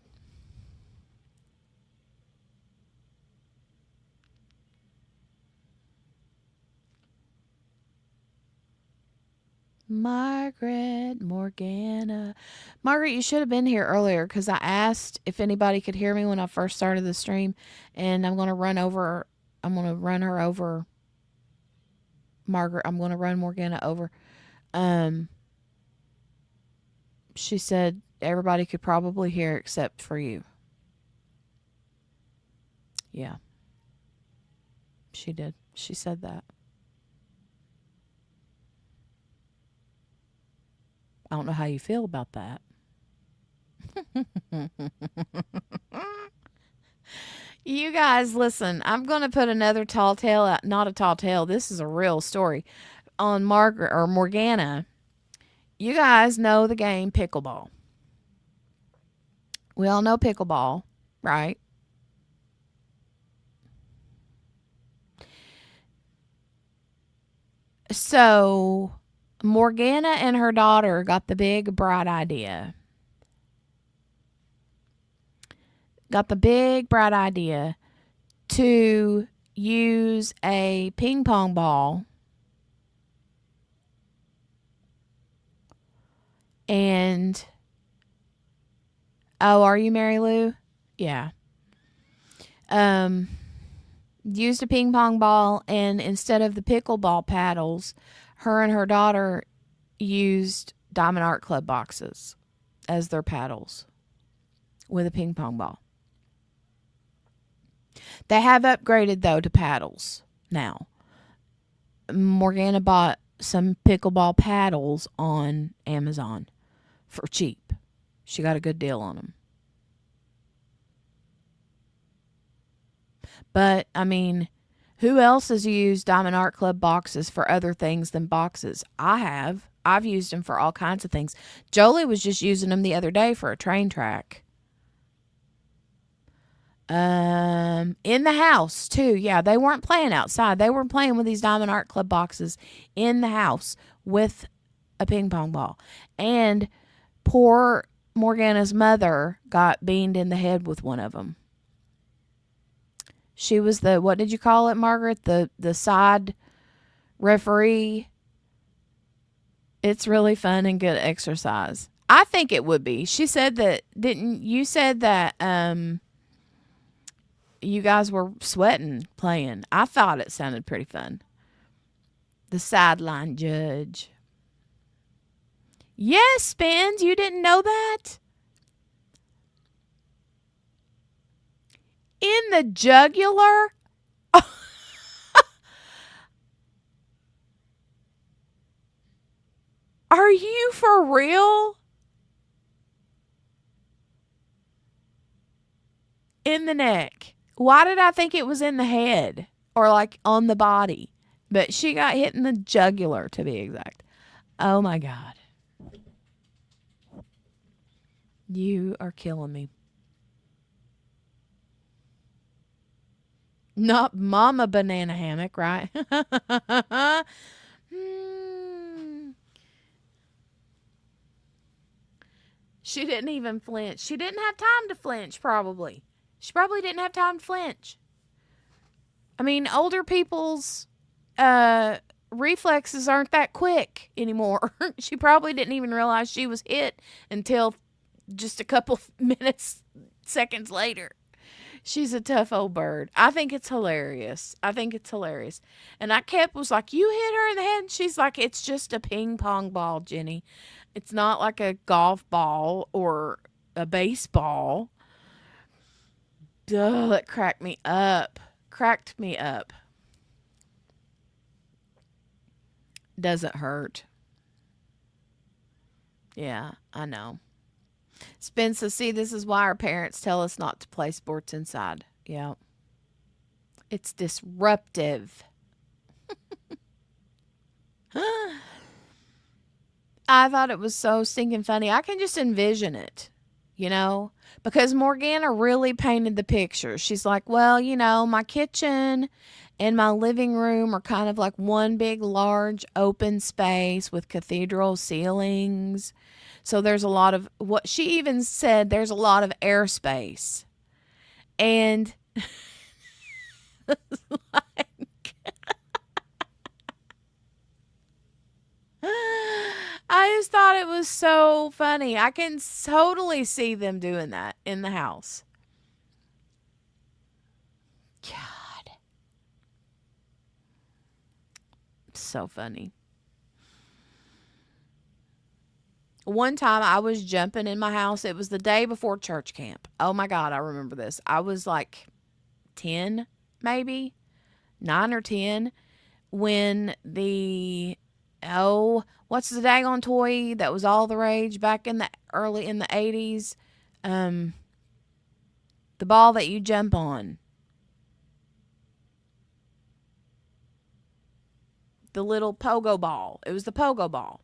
Margaret Morgana. Margaret, you should have been here earlier because I asked if anybody could hear me when I first started the stream, and I'm going to run over. I'm going to run her over. Margaret, I'm going to run Morgana over. Um, she said everybody could probably hear except for you. Yeah, she did. She said that. I don't know how you feel about that. You guys, listen, I'm going to put another tall tale out. Not a tall tale. This is a real story on Margaret or Morgana. You guys know the game pickleball. We all know pickleball, right? So, Morgana and her daughter got the big bright idea. To use a ping pong ball and are you Mary Lou? Yeah. Used a ping pong ball, and instead of the pickleball paddles, her and her daughter used Diamond Art Club boxes as their paddles with a ping pong ball. They have upgraded, though, to paddles now. Morgana bought some pickleball paddles on Amazon for cheap. She got a good deal on them. But, I mean, who else has used Diamond Art Club boxes for other things than boxes? I have. I've used them for all kinds of things. Jolie was just using them the other day for a train track. In the house too. Yeah, they weren't playing outside. They were playing with these Diamond Art Club boxes in the house with a ping pong ball. And poor Morgana's mother got beamed in the head with one of them. She was the, what did you call it, Margaret? The side referee. It's really fun and good exercise. I think it would be. She said that, didn't you said that you guys were sweating playing. I thought it sounded pretty fun. The sideline judge. Yes, Spins, you didn't know that? In the jugular? Are you for real? In the neck. Why did I think it was in the head or like on the body? But she got hit in the jugular, to be exact. Oh my God. You are killing me. Not Mama Banana Hammock, right? She didn't even flinch. She didn't have time to flinch, probably. She probably didn't have time to flinch. I mean, older people's reflexes aren't that quick anymore. She probably didn't even realize she was hit until just a couple minutes, seconds later. She's a tough old bird. I think it's hilarious. And I was like, you hit her in the head? And she's like, it's just a ping pong ball, Jenny. It's not like a golf ball or a baseball. Duh, that cracked me up. Doesn't hurt. Yeah, I know. Spencer, see, this is why our parents tell us not to play sports inside. Yeah. It's disruptive. I thought it was so stinking funny. I can just envision it, because Morgana really painted the picture. She's like, well, my kitchen and my living room are kind of like one big, large, open space with cathedral ceilings. So there's a lot of what she even said, there's a lot of airspace. And I just thought it was so funny. I can totally see them doing that in the house. God, so funny. One time I was jumping in my house. It was the day before church camp. Oh my God, I remember this. I was like 10, maybe 9 or 10, when what's the daggone toy that was all the rage back in the early in the 80s? Um, the ball that you jump on. The little pogo ball. It was the pogo ball.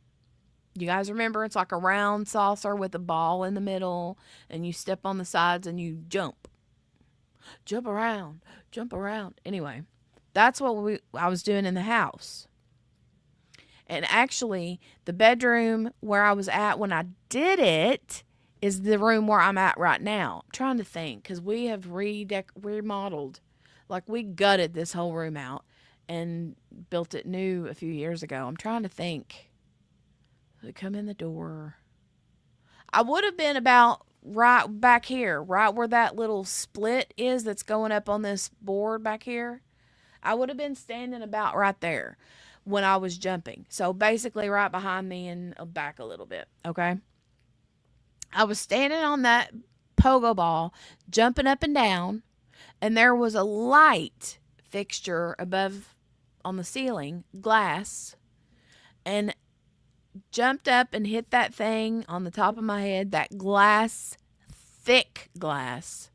You guys remember? It's like a round saucer with a ball in the middle, and you step on the sides and you jump. Jump around. Jump around. Anyway, that's what I was doing in the house. And actually, the bedroom where I was at when I did it is the room where I'm at right now. I'm trying to think because we have remodeled. Like, we gutted this whole room out and built it new a few years ago. I'm trying to think. They come in the door. I would have been about right back here, right where that little split is that's going up on this board back here. I would have been standing about right there when I was jumping. So basically, right behind me and back a little bit. Okay. I was standing on that pogo ball, jumping up and down, and there was a light fixture above on the ceiling, glass, and jumped up and hit that thing on the top of my head, that glass, thick glass,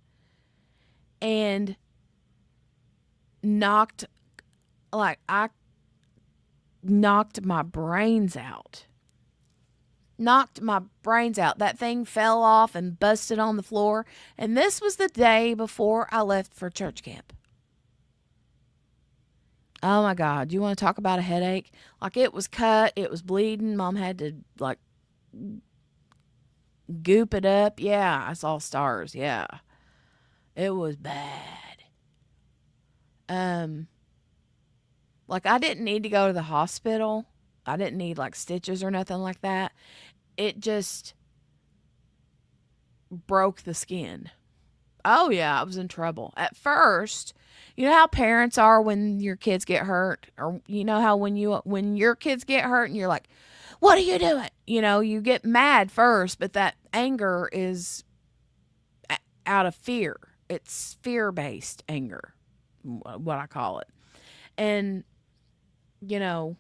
and knocked, I knocked my brains out. Knocked my brains out. That thing fell off and busted on the floor. And this was the day before I left for church camp. Oh my God. You want to talk about a headache? Like, it was cut. It was bleeding. Mom had to, like, goop it up. Yeah, I saw stars. Yeah. It was bad. Um, like, I didn't need to go to the hospital. I didn't need, like, stitches or nothing like that. It just broke the skin. Oh yeah, I was in trouble. At first, you know how parents are when your kids get hurt, or you know how when your kids get hurt and you're like, "What are you doing?" You know, you get mad first, but that anger is out of fear. It's fear-based anger, what I call it. And you know,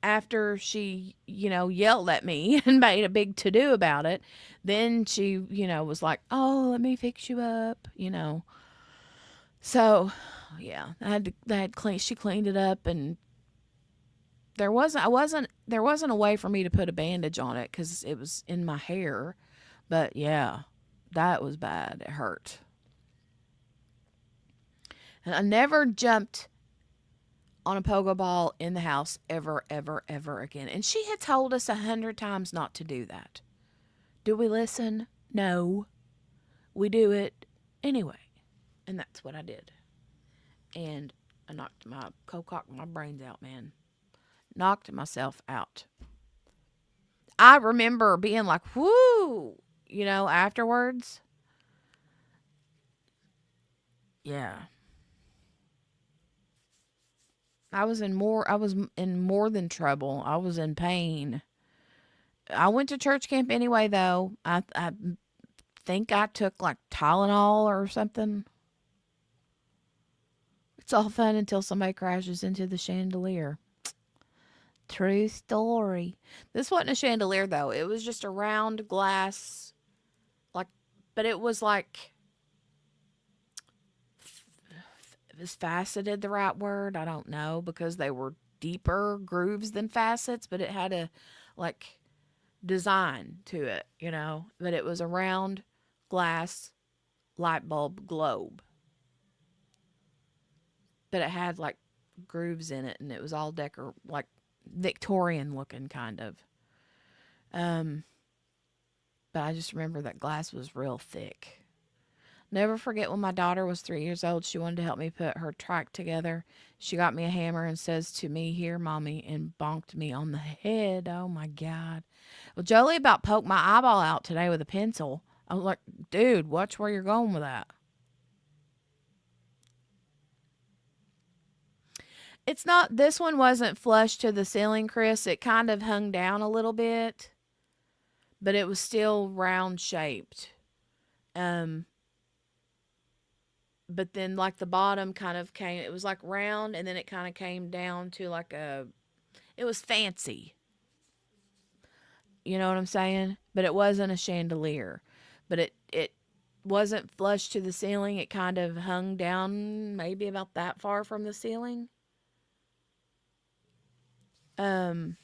after she, yelled at me and made a big to do about it, then she, was like, "Oh, let me fix you up." So, yeah, she cleaned it up, and there wasn't a way for me to put a bandage on it because it was in my hair. But yeah, that was bad. It hurt. And I never jumped on a pogo ball in the house ever, ever, ever again. And she had told us 100 times not to do that. Do we listen? No. We do it anyway. And that's what I did. And I cocked my brains out, man. Knocked myself out. I remember being like, whoo, afterwards. Yeah. I was in more than trouble. I was in pain. I went to church camp anyway, though. I think I took like Tylenol or something. It's all fun until somebody crashes into the chandelier. True story. This wasn't a chandelier, though. It was just a round glass, like, but it was like, is faceted the right word? I don't know, because they were deeper grooves than facets, but it had a, like, design to it. But it was a round glass light bulb globe. but it had like grooves in it, and it was all like Victorian looking kind of. Um, but I just remember that glass was real thick. Never forget when my daughter was 3 years old, she wanted to help me put her track together. She got me a hammer and says to me, "Here, mommy," and bonked me on the head. Oh my God. Well, Jolie about poked my eyeball out today with a pencil. I was like, dude, watch where you're going with that. It's not, this one wasn't flush to the ceiling, Chris. It kind of hung down a little bit, but it was still round shaped. Um, but then like the bottom kind of came, it was like round and then it kind of came down to like it was fancy. You know what I'm saying? But it wasn't a chandelier. But it wasn't flush to the ceiling. It kind of hung down maybe about that far from the ceiling. Um,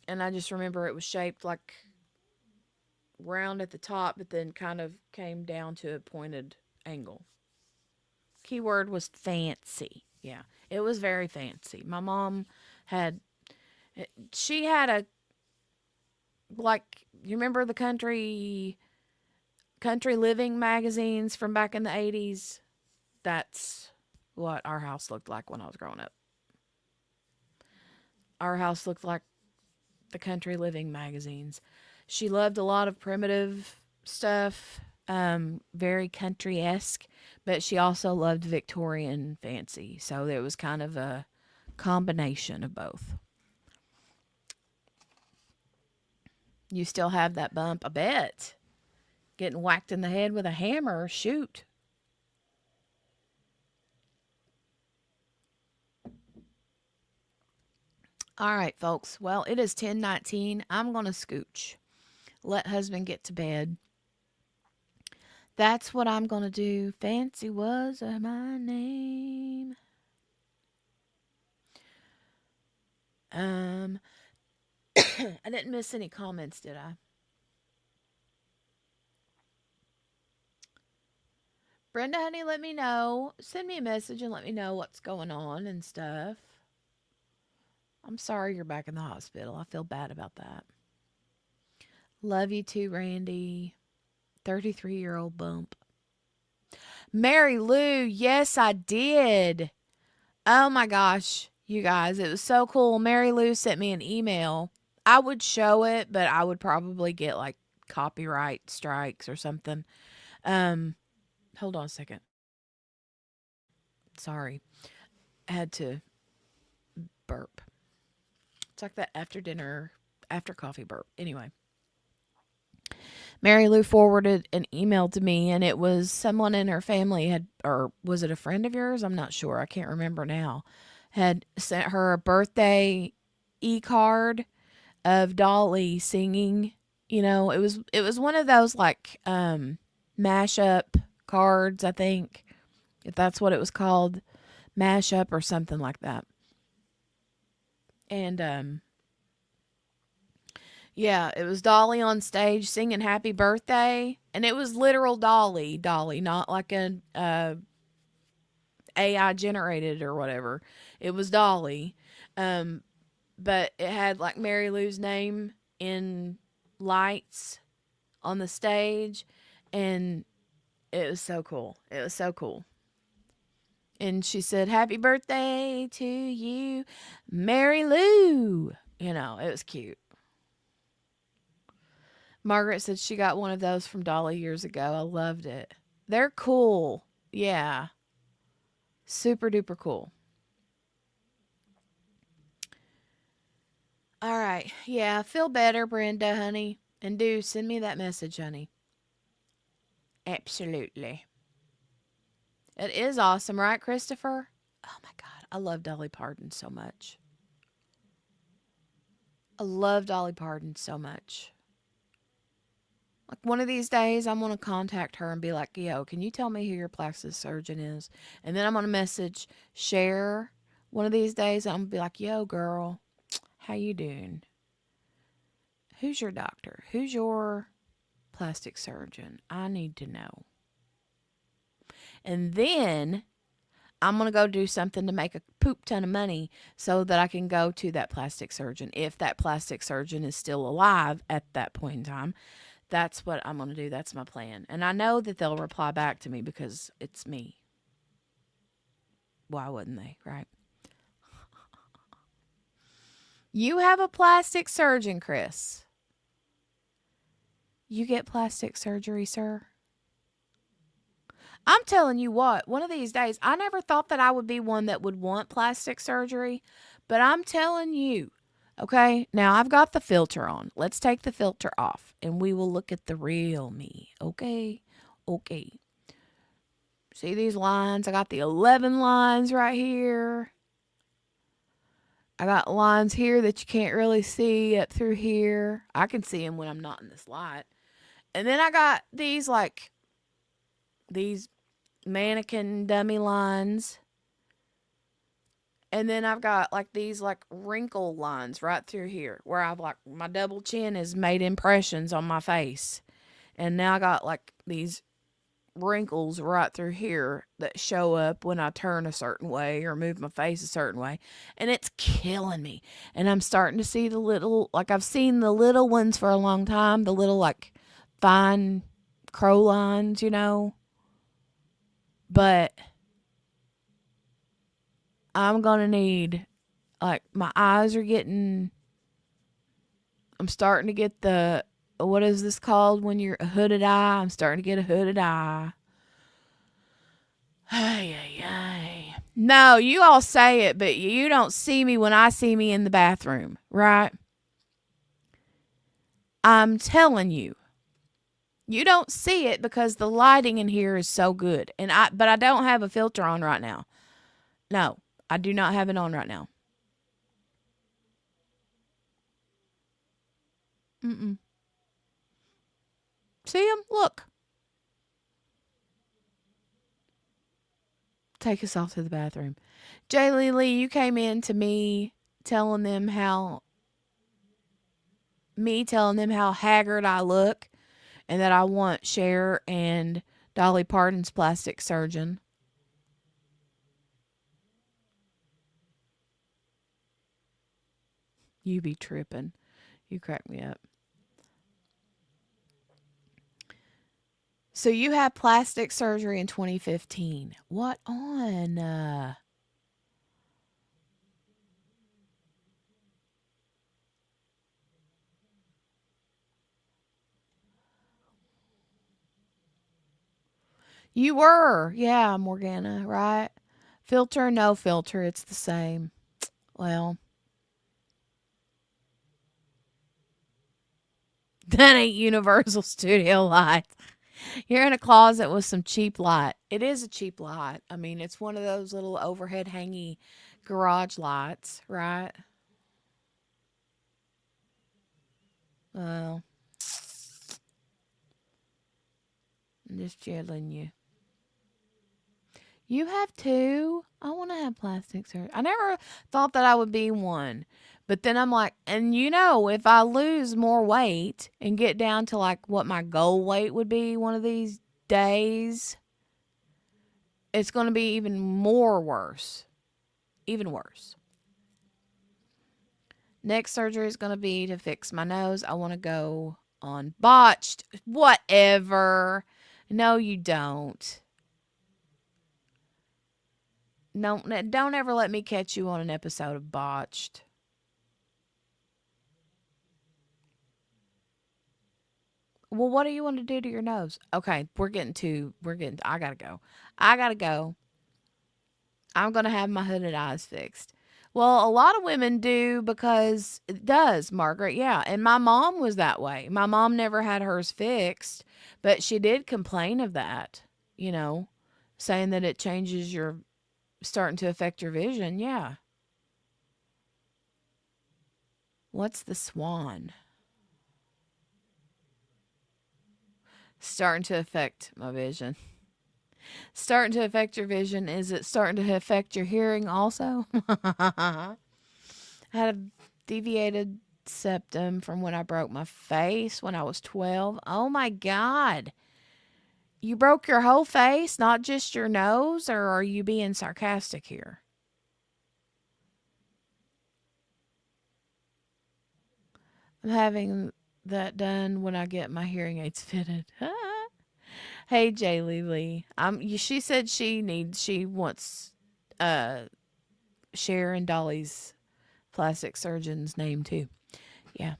and I just remember it was shaped like round at the top, but then kind of came down to a pointed angle. Keyword was fancy. Yeah, it was very fancy. My mom had, she had a, like, you remember the country living magazines from back in the 80s? That's what our house looked like when I was growing up. Our house looked like the country living magazines. She loved a lot of primitive stuff, very country esque, but she also loved Victorian fancy. So there was kind of a combination of both. You still have that bump, I bet. Getting whacked in the head with a hammer, shoot. All right, folks. Well, it is 10:19. I'm going to scooch. Let husband get to bed. That's what I'm going to do. Fancy was my name. Um, I didn't miss any comments, did I? Brenda, honey, let me know. Send me a message and let me know what's going on and stuff. I'm sorry you're back in the hospital. I feel bad about that. Love you too, Randy. 33-year-old bump. Mary Lou, yes, I did. Oh my gosh, you guys, it was so cool. Mary Lou sent me an email. I would show it, but I would probably get like copyright strikes or something. Um, hold on a second. Sorry. I had to burp. It's like that after dinner, after coffee burp. Anyway, Mary Lou forwarded an email to me, and it was someone in her family had, or was it a friend of yours? I'm not sure. I can't remember now. Had sent her a birthday e-card of Dolly singing. You know, it was one of those like mashup cards, I think, if that's what it was called, mashup or something like that. And yeah, it was Dolly on stage singing happy birthday, and it was literal Dolly, not like an AI generated or whatever. It was Dolly. Um but it had like Mary Lou's name in lights on the stage, and it was so cool. It was so cool. And she said, "Happy birthday to you, Mary Lou." You know, it was cute. Margaret said she got one of those from Dolly years ago. I loved it. They're cool. Yeah. Super duper cool. All right. Yeah. Feel better, Brenda, honey. And do send me that message, honey. Absolutely. It is awesome, right, Christopher? Oh my God. I love Dolly Parton so much. I love Dolly Parton so much. Like one of these days, I'm going to contact her and be like, yo, can you tell me who your plastic surgeon is? And then I'm going to message Cher one of these days. I'm going to be like, yo, girl, how you doing? Who's your doctor? Who's your plastic surgeon? I need to know. And then I'm going to go do something to make a poop ton of money so that I can go to that plastic surgeon. If that plastic surgeon is still alive at that point in time, that's what I'm going to do. That's my plan. And I know that they'll reply back to me because it's me. Why wouldn't they, right? You have a plastic surgeon, Chris. You get plastic surgery, sir? I'm telling you what, one of these days, I never thought that I would be one that would want plastic surgery, but I'm telling you, okay, now I've got the filter on. Let's take the filter off and we will look at the real me, okay? Okay. See these lines? I got the 11 lines right here. I got lines here that you can't really see up through here. I can see them when I'm not in this light. And then I got these mannequin dummy lines. And then I've got like these like wrinkle lines right through here where I've like my double chin has made impressions on my face. And now I got like these wrinkles right through here that show up when I turn a certain way or move my face a certain way. And it's killing me. And I'm starting to see the little, like I've seen the little ones for a long time, the little like fine crow lines, you know. But I'm going to need, like, my eyes are getting, I'm starting to get the, what is this called when you're a hooded eye? I'm starting to get a hooded eye. Hey, hey, hey. No, you all say it, but you don't see me when I see me in the bathroom, right? I'm telling you. You don't see it because the lighting in here is so good. But I don't have a filter on right now. No, I do not have it on right now. Mm-mm. See him? Look. Take us off to the bathroom. Jaylee Lee, you came in to telling them how telling them how haggard I look and that I want Cher and Dolly Parton's plastic surgeon. You be tripping. You crack me up. So you had plastic surgery in 2015. What on? You were. Yeah, Morgana, right? Filter, no filter. It's the same. Well, that ain't Universal Studio lights. You're in a closet with some cheap light. It is a cheap light. I mean, it's one of those little overhead hangy garage lights, right? Well, I'm just chilling you. You have two? I want to have plastic surgery. I never thought that I would be one. But then I'm like, and if I lose more weight and get down to like what my goal weight would be one of these days, it's going to be even more worse. Even worse. Next surgery is going to be to fix my nose. I want to go on botched. Whatever. No, you don't. No, don't ever let me catch you on an episode of botched. Well, what do you want to do to your nose? Okay, I gotta go. I gotta go. I'm gonna have my hooded eyes fixed. Well, a lot of women do because it does, Margaret. Yeah. And my mom was that way. My mom never had hers fixed, but she did complain of that, you know, saying that it changes starting to affect your vision. Yeah. What's the swan? Starting to affect my vision. Starting to affect your vision. Is it starting to affect your hearing also? I had a deviated septum from when I broke my face when I was 12. Oh my God. You broke your whole face, not just your nose, or are you being sarcastic here? I'm having that done when I get my hearing aids fitted. Hey, Jay Lee. She said she wants uh Cher and Dolly's plastic surgeon's name too. Yeah.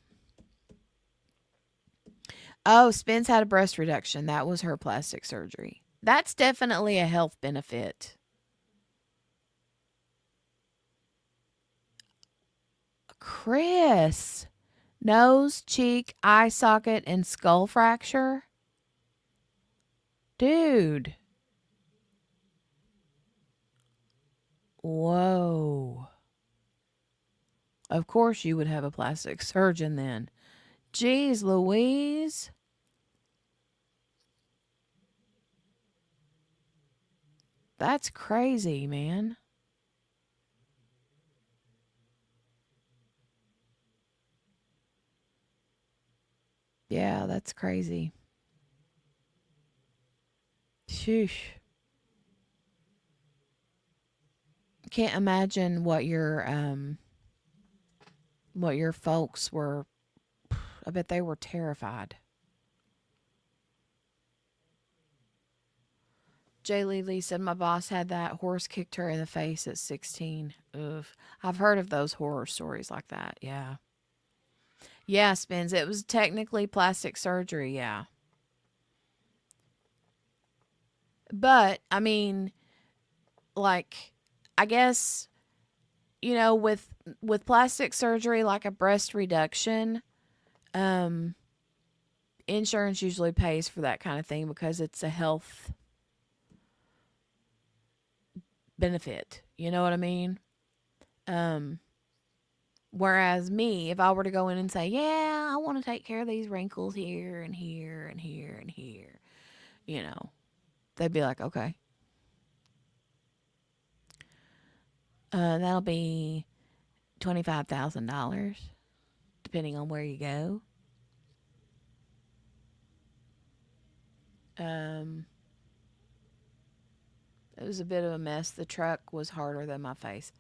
Oh, Spence had a breast reduction. That was her plastic surgery. That's definitely a health benefit. Chris, nose, cheek, eye socket, and skull fracture? Dude. Whoa. Of course you would have a plastic surgeon then. Jeez Louise. That's crazy, man. Yeah, that's crazy. Sheesh. Can't imagine what your folks were. I bet they were terrified. Jay Lee said my boss had that horse kicked her in the face at 16. Oof. I've heard of those horror stories like that. Yeah. Yeah, Spins. It was technically plastic surgery. Yeah. But, I mean, like, I guess, with plastic surgery, like a breast reduction, um, insurance usually pays for that kind of thing because it's a health benefit. You know what I mean? Um, Whereas me, if I were to go in and say, yeah, I want to take care of these wrinkles here and here and here and here, you know, they'd be like, okay, that'll be $25,000 depending on where you go. Um, it was a bit of a mess. The truck was harder than my face.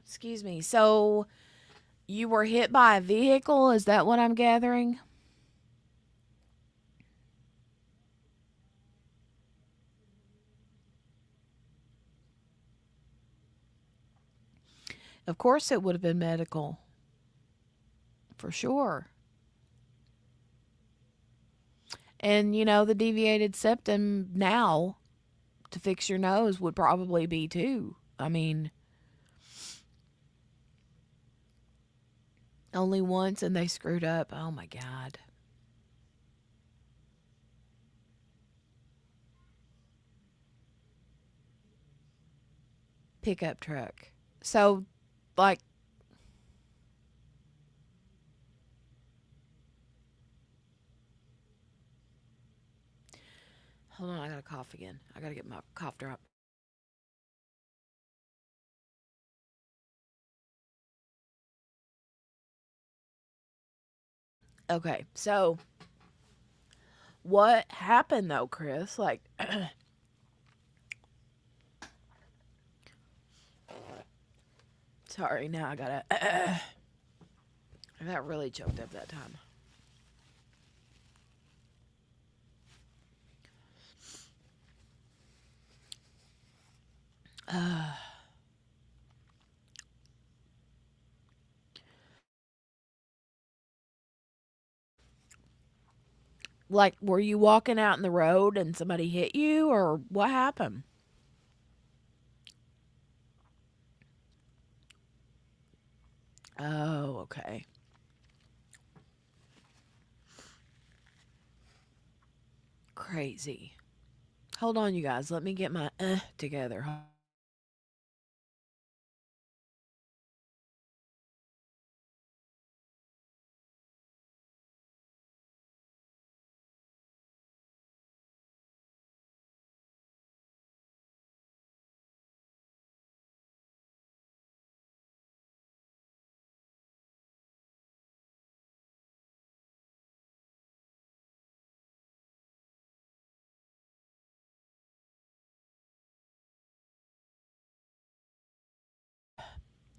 Excuse me. So you were hit by a vehicle? Is that what I'm gathering? Of course, it would have been medical for sure. And the deviated septum now to fix your nose would probably be too. I mean, only once and they screwed up. Oh my God. Pickup truck. So, like, hold on, I gotta cough again. I gotta get my cough drop. Okay, so what happened though, Chris? Like, sorry, now I gotta. I got really choked up that time. Like, were you walking out in the road and somebody hit you, or what happened? Oh, okay. Crazy. Hold on, you guys. Let me get my together.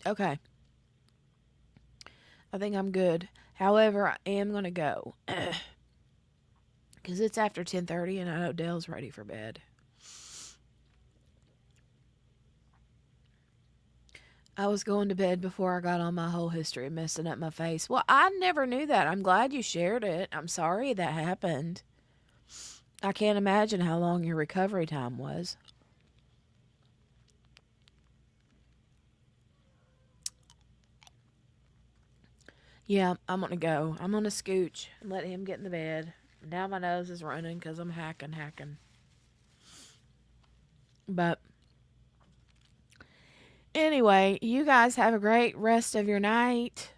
Okay, I think I'm good. However, I am going to go because it's after 10:30 and I know Dale's ready for bed. I was going to bed before I got on my whole history of messing up my face. Well, I never knew that. I'm glad you shared it. I'm sorry that happened. I can't imagine how long your recovery time was. Yeah, I'm going to go. I'm going to scooch and let him get in the bed. Now my nose is running because I'm hacking. But anyway, you guys have a great rest of your night.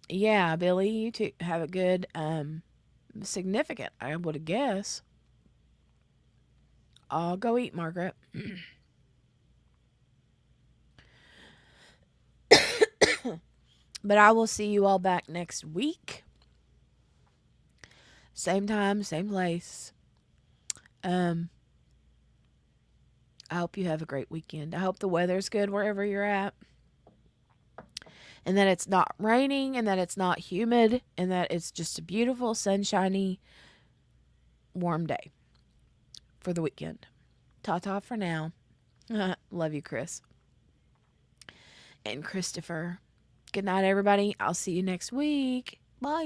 Yeah, Billy, you two have a good, significant, I would guess. I'll go eat, Margaret. But I will see you all back next week. Same time, same place. Um, I hope you have a great weekend. I hope the weather's good wherever you're at. And that it's not raining and that it's not humid and that it's just a beautiful, sunshiny, warm day for the weekend. Ta ta for now. Love you, Chris. And Christopher. Good night, everybody. I'll see you next week. Bye.